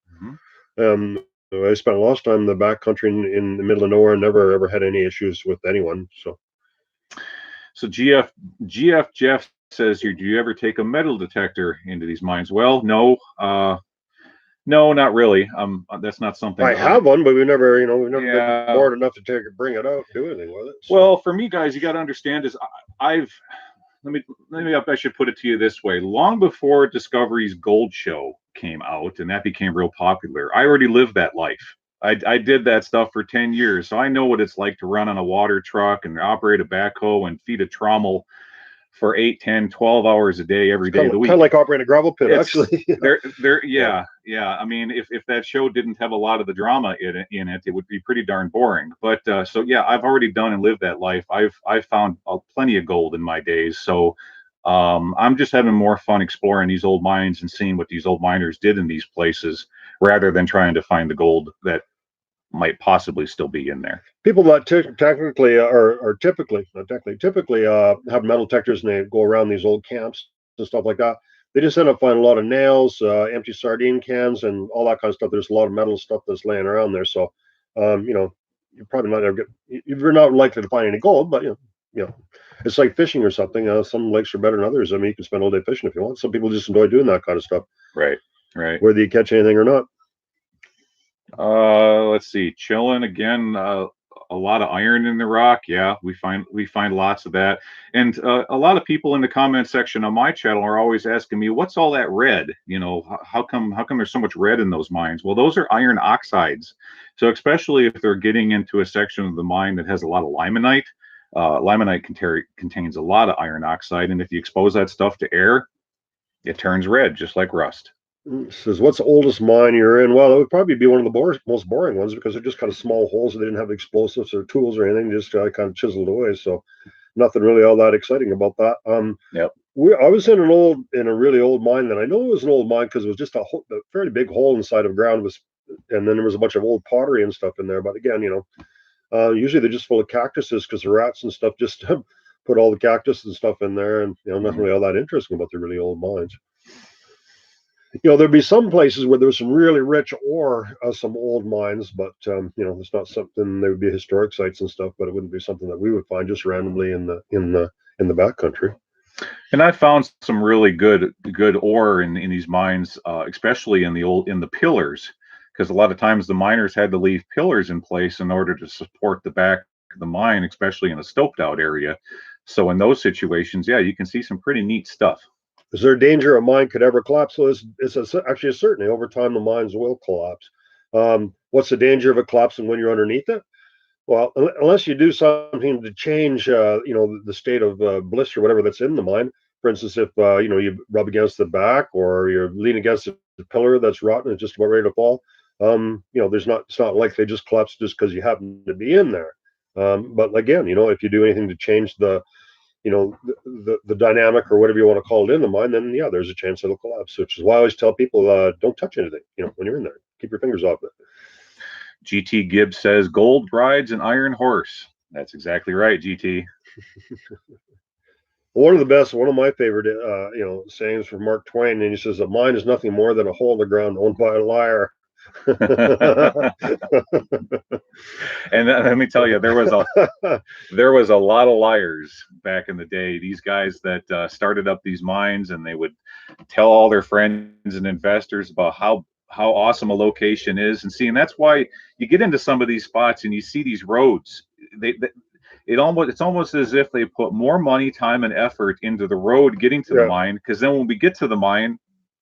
I spent a lot of time in the back country in the middle of nowhere and never ever had any issues with anyone. So GF Jeff says here, do you ever take a metal detector into these mines? Well, no, not really. That's not something I have one, but we've never been bored enough to bring it out, do anything with it. So. Well, for me, guys, you got to understand is I should put it to you this way. Long before Discovery's Gold Show came out and that became real popular, I already lived that life. I did that stuff for 10 years. So I know what it's like to run on a water truck and operate a backhoe and feed a trommel for 8, 10, 12 hours a day every day of the week. Kind of like operating a gravel pit, It's actually. yeah. I mean, if that show didn't have a lot of the drama in it, it would be pretty darn boring. But so yeah, I've already done and lived that life. I've found plenty of gold in my days. So I'm just having more fun exploring these old mines and seeing what these old miners did in these places, rather than trying to find the gold that might possibly still be in there. People that technically are typically not technically typically have metal detectors and they go around these old camps and stuff like that. They just end up finding a lot of nails, empty sardine cans, and all that kind of stuff. There's a lot of metal stuff that's laying around there. So, you're probably not ever you're not likely to find any gold, but it's like fishing or something. Some lakes are better than others. I mean, you can spend all day fishing if you want. Some people just enjoy doing that kind of stuff. Right. Whether you catch anything or not. Let's see, chilling again. A lot of iron in the rock. Yeah, we find lots of that. And a lot of people in the comment section on my channel are always asking me, what's all that red? How come there's so much red in those mines? Well, those are iron oxides. So especially if they're getting into a section of the mine that has a lot of limonite, limonite contains a lot of iron oxide, and if you expose that stuff to air, it turns red, just like rust. Says, what's the oldest mine you're in? Well, it would probably be one of the most boring ones because they're just kind of small holes and they didn't have explosives or tools or anything, just kind of chiseled away. So nothing really all that exciting about that. Yep. I was in a really old mine. Then I know it was an old mine because it was just a fairly big hole inside of ground and then there was a bunch of old pottery and stuff in there. But again, usually they're just full of cactuses because the rats and stuff just put all the cactus and stuff in there, and nothing really all that interesting about the really old mines. There'd be some places where there was some really rich ore, some old mines, but it's not something. There would be historic sites and stuff, but it wouldn't be something that we would find just randomly in the backcountry. And I found some really good ore in these mines, especially in the pillars, because a lot of times the miners had to leave pillars in place in order to support the back of the mine, especially in a stoped out area. So in those situations, yeah, you can see some pretty neat stuff. Is there a danger a mine could ever collapse? So it's actually a certainty. Over time, the mines will collapse. What's the danger of it collapsing when you're underneath it? Well, unless you do something to change, the state of bliss or whatever that's in the mine. For instance, if you rub against the back or you're leaning against a pillar that's rotten and just about ready to fall, it's not like they just collapse just because you happen to be in there. But again, if you do anything to change the dynamic or whatever you want to call it in the mine, then yeah, there's a chance it'll collapse. Which is why I always tell people, don't touch anything. When you're in there, keep your fingers off it. GT Gibbs says gold rides an iron horse. That's exactly right, GT. One of my favorite, sayings from Mark Twain, and he says, "A mine is nothing more than a hole in the ground owned by a liar." And let me tell you, there was a lot of liars back in the day. These guys that started up these mines, and they would tell all their friends and investors about how awesome a location is, and that's why you get into some of these spots and you see these roads. It's almost as if they put more money, time, and effort into the road getting to the mine, because then when we get to the mine,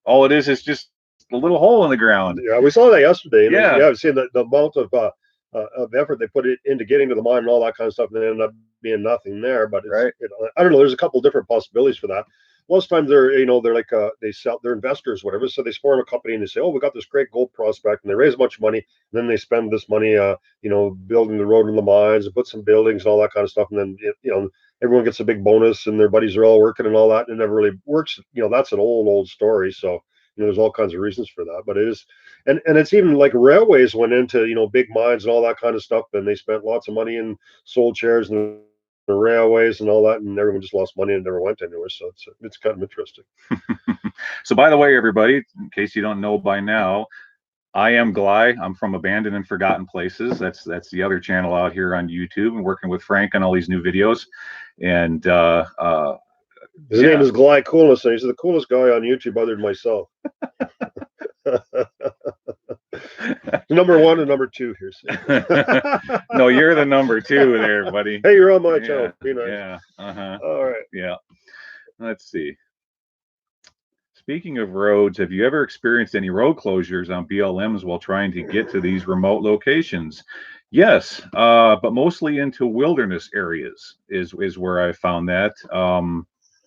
all it is just a little hole in the ground. Yeah, we saw that yesterday. Yeah, I've seen the amount of effort they put into getting to the mine and all that kind of stuff, and it ended up being nothing there. But right. I don't know. There's a couple different possibilities for that. Most times they're like they're investors, whatever. So they form a company and they say, oh, we got this great gold prospect, and they raise a bunch of money, and then they spend this money, building the road and the mines and put some buildings and all that kind of stuff, and then everyone gets a big bonus and their buddies are all working and all that, and it never really works. That's an old story. So there's all kinds of reasons for that, but it is, and it's even like railways went into big mines and all that kind of stuff, and they spent lots of money and sold shares and the railways and all that, and everyone just lost money and never went anywhere. So it's kind of interesting. So by the way, everybody, in case you don't know by now, I am Gly. I'm from Abandoned and Forgotten Places. That's the other channel out here on YouTube, and working with Frank on all these new videos. And his name is Gly Coolness, and he's the coolest guy on YouTube other than myself. Number one and number two here. No, you're the number two there, buddy. Hey, you're on my channel. Be nice. Yeah. All right. Yeah. Let's see. Speaking of roads, have you ever experienced any road closures on BLMs while trying to get to these remote locations? Yes, but mostly into wilderness areas is where I found that.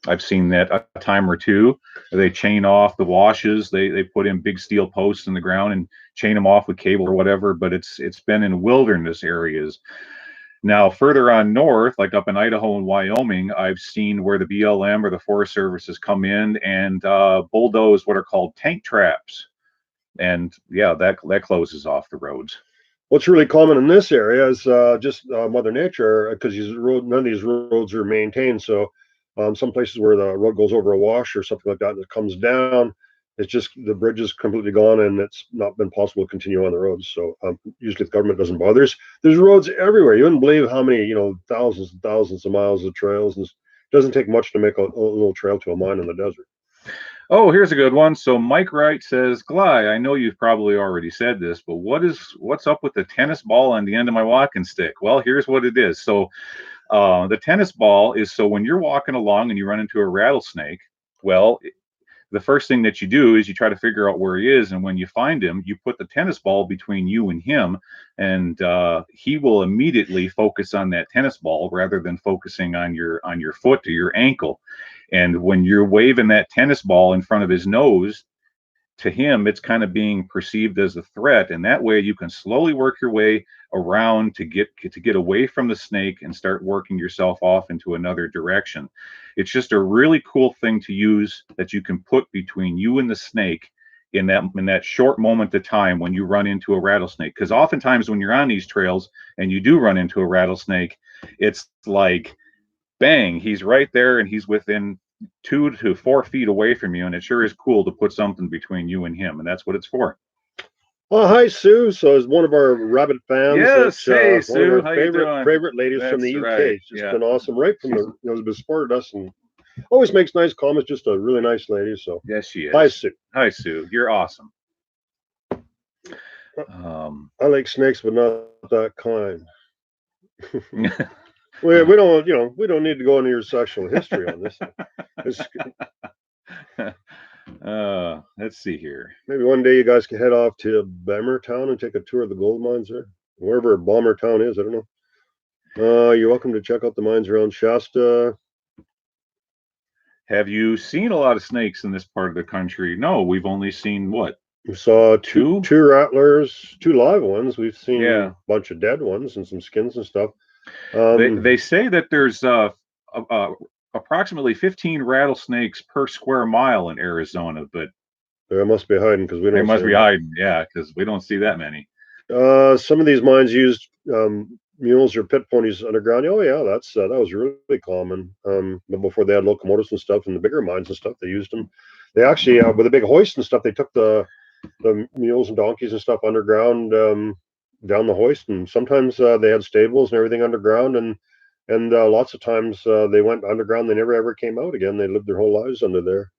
I've seen that a time or two. They chain off the washes. They put in big steel posts in the ground and chain them off with cable or whatever. But it's been in wilderness areas. Now, further on north, like up in Idaho and Wyoming, I've seen where the BLM or the Forest Service has come in and bulldoze what are called tank traps, and yeah, that closes off the roads. What's really common in this area is just Mother Nature, because none of these roads are maintained. So some places where the road goes over a wash or something like that, and it comes down, it's just the bridge is completely gone, and it's not been possible to continue on the roads. So usually the government doesn't bother. There's roads everywhere. You wouldn't believe how many, thousands and thousands of miles of trails. And it doesn't take much to make a little trail to a mine in the desert. Oh, here's a good one. So Mike Wright says, Gly, I know you've probably already said this, but what's up with the tennis ball on the end of my walking stick? Well, here's what it is. So the tennis ball is, so when you're walking along and you run into a rattlesnake, well, the first thing that you do is you try to figure out where he is, and when you find him, you put the tennis ball between you and him, and he will immediately focus on that tennis ball rather than focusing on your foot or your ankle. And when you're waving that tennis ball in front of his nose, to him, it's kind of being perceived as a threat, and that way you can slowly work your way around to get away from the snake and start working yourself off into another direction. It's just a really cool thing to use that you can put between you and the snake in that short moment of time when you run into a rattlesnake. Because oftentimes when you're on these trails and you do run into a rattlesnake, it's like, bang, he's right there and he's within 2 to 4 feet away from you, and it sure is cool to put something between you and him, and that's what it's for. Oh, hi, Sue. So is one of our rabbit fans. Yes, hey Sue, one of how our you doing? favorite ladies That's from the UK. right. It's just been awesome, right from the has supported us and always makes nice comments. Just a really nice lady. So yes, she is. Hi, Sue. Hi, Sue. You're awesome. I like snakes, but not that kind. we don't need to go into your sexual history on this. Let's see here. Maybe one day you guys can head off to Bombertown and take a tour of the gold mines there, wherever Bombertown is. I don't know. You're welcome to check out the mines around Shasta. Have you seen a lot of snakes in this part of the country? No, we've only seen what? We saw two rattlers, 2 live ones. We've seen a bunch of dead ones and some skins and stuff. They say that there's approximately 15 rattlesnakes per square mile in Arizona, but they must be hiding because we don't. They must be hiding, yeah, because we don't see that many. Some of these mines used mules or pit ponies underground. Oh yeah, that was really common. But before they had locomotives and stuff, and the bigger mines and stuff, they used them. They actually with a big hoist and stuff, they took the mules and donkeys and stuff underground down the hoist, and sometimes they had stables and everything underground, and lots of times they went underground. They never ever came out again. They lived their whole lives under there.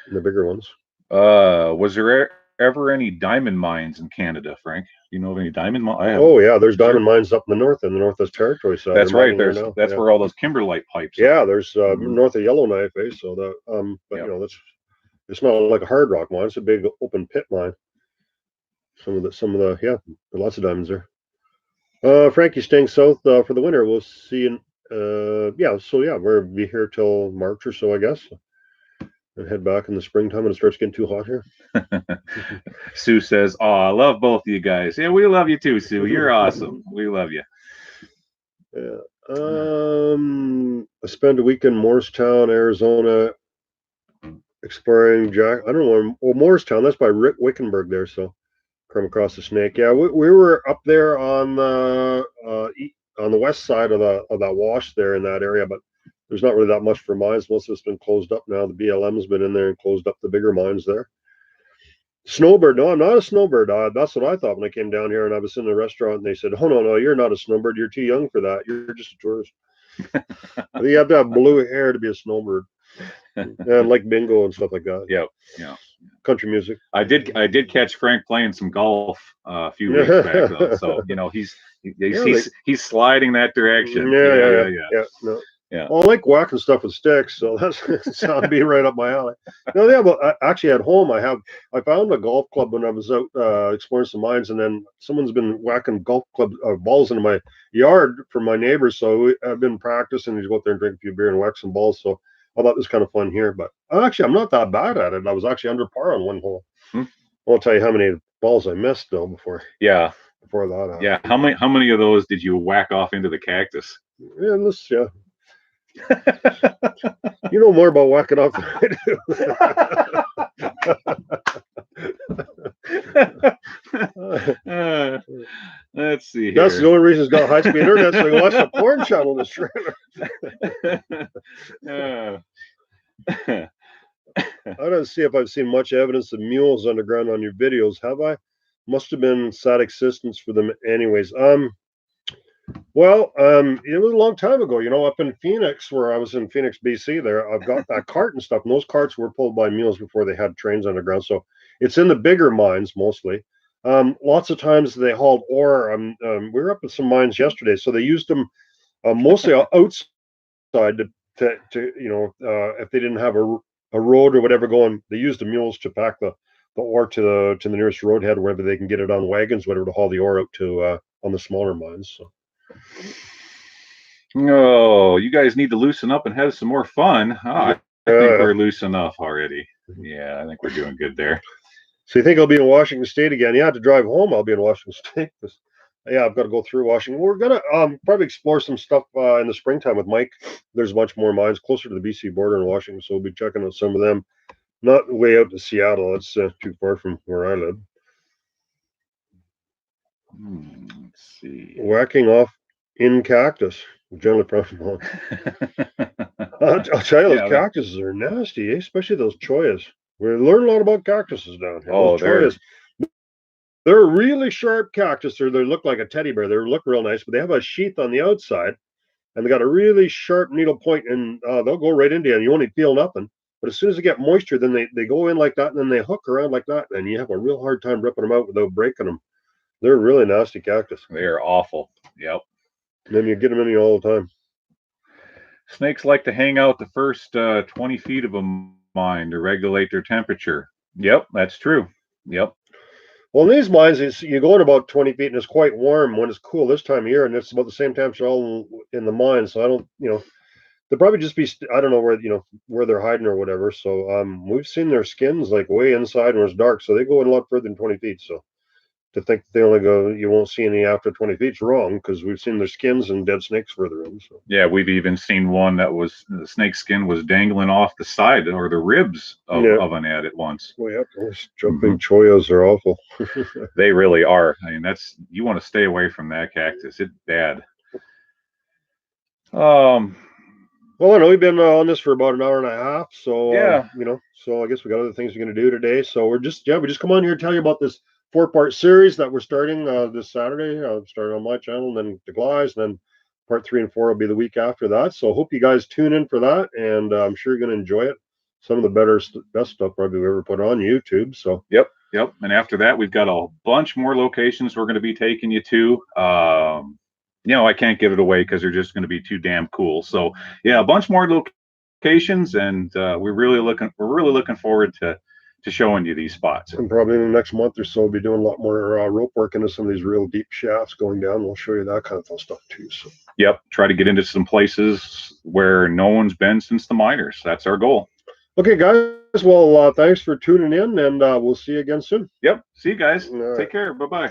And the bigger ones. Was there ever any diamond mines in Canada, Frank? You know of any diamond mines? Oh yeah, there's diamond mines up in the Northwest Territory side. That's right. That's where all those kimberlite pipes. Yeah, there's north of Yellowknife, So that but it's not like a hard rock mine. It's a big open pit mine. Some of the lots of diamonds there. Frankie's staying south for the winter. We'll see in we'll be here till March or so, I guess. And head back in the springtime when it starts getting too hot here. Sue says, "Oh, I love both of you guys." Yeah, we love you too, Sue. You're awesome. We love you. Yeah. I spent a week in Morristown, Arizona, exploring I don't know. Well, Morristown, that's by Rick Wickenburg there. So come across the snake. Yeah, we were up there on the west side of that wash there in that area, but there's not really that much for mines. Most of it's been closed up now. The BLM's been in there and closed up the bigger mines there. Snowbird? No, I'm not a snowbird. That's what I thought when I came down here and I was in the restaurant and they said, "Oh no, you're not a snowbird. You're too young for that. You're just a tourist." You have to have blue hair to be a snowbird, and like bingo and stuff like that. Yeah. Country music. I did catch Frank playing some golf a few weeks back, though. So he's sliding that direction. Yeah. No. Yeah. Well, I like whacking stuff with sticks, so that'd be right up my alley. No, but actually at home I found a golf club when I was out exploring some mines, and then someone's been whacking golf club balls into my yard for my neighbors. So I've been practicing to go out there and drink a few beer and whack some balls. So I thought it was kind of fun here, but actually, I'm not that bad at it. I was actually under par on one hole. I won't tell you how many balls I missed though before that happened. Yeah. How many of those did you whack off into the cactus? Yeah, you know more about whacking off than I do. Let's see here. That's the only reason it's got high speed internet, so I can watch the porn channel in this trailer. I don't see if I've seen much evidence of mules underground on your videos. Have I? Must have been sad existence for them anyways. Well, it was a long time ago, up in Phoenix, where I was in Phoenix, BC. There, I've got that cart and stuff, and those carts were pulled by mules before they had trains underground. So it's in the bigger mines mostly. Lots of times they hauled ore. We were up at some mines yesterday, so they used them mostly outside if they didn't have a road or whatever going, they used the mules to pack the ore to the nearest roadhead, wherever they can get it on wagons, whatever, to haul the ore out to on the smaller mines. So. Oh, you guys need to loosen up and have some more fun. I think we're loose enough already. Yeah, I think we're doing good there. So you think I'll be in Washington State again? Yeah, to drive home, I'll be in Washington State. Yeah, I've got to go through Washington. We're gonna probably explore some stuff in the springtime with Mike. There's a bunch more mines closer to the BC border in Washington, so we'll be checking out some of them. Not way out to Seattle. It's too far from where I live. Let's see. Whacking off in cactus. Generally profitable. I'll tell you, those cactuses are nasty, especially those choyas. We learn a lot about cactuses down here. Oh, they're a really sharp cactus. They look like a teddy bear. They look real nice, but they have a sheath on the outside, and they got a really sharp needle point, and they'll go right into you, and you only feel nothing. But as soon as they get moisture, then they go in like that, and then they hook around like that, and you have a real hard time ripping them out without breaking them. They're really nasty cactus. They are awful. Yep. And then you get them in you all the time. Snakes like to hang out the first 20 feet of a mine to regulate their temperature. Yep, that's true. Yep. Well, in these mines, you go in about 20 feet, and it's quite warm when it's cool this time of year, and it's about the same temperature all in the mine. So I don't, they'll probably just be, I don't know where they're hiding or whatever. So we've seen their skins like way inside when it's dark, so they go in a lot further than 20 feet. So to think they only go, you won't see any after 20 feet is wrong, because we've seen their skins and dead snakes further in. So. Yeah, we've even seen one that was, the snake skin was dangling off the side or the ribs of an ad at once. Well, yeah, those jumping choyas are awful. They really are. I mean, you want to stay away from that cactus. It's bad. Well, I know we've been on this for about an hour and a half, so yeah, so I guess we got other things we're going to do today. So we just come on here to tell you about this 4-part series that we're starting this Saturday. Starting on my channel, and then the Gly's, and then part 3 and 4 will be the week after that. So hope you guys tune in for that, and I'm sure you're going to enjoy it. Some of the best stuff probably we ever put on YouTube. So yep. And after that, we've got a bunch more locations we're going to be taking you to. I can't give it away because they're just going to be too damn cool. So yeah, a bunch more locations, and we're really looking forward to showing you these spots. And probably in the next month or so, we'll be doing a lot more rope work into some of these real deep shafts going down. We'll show you that kind of fun stuff too. So yep, try to get into some places where no one's been since the miners. That's our goal. Okay, guys. Well, thanks for tuning in, and we'll see you again soon. Yep. See you guys. Take care. Bye-bye.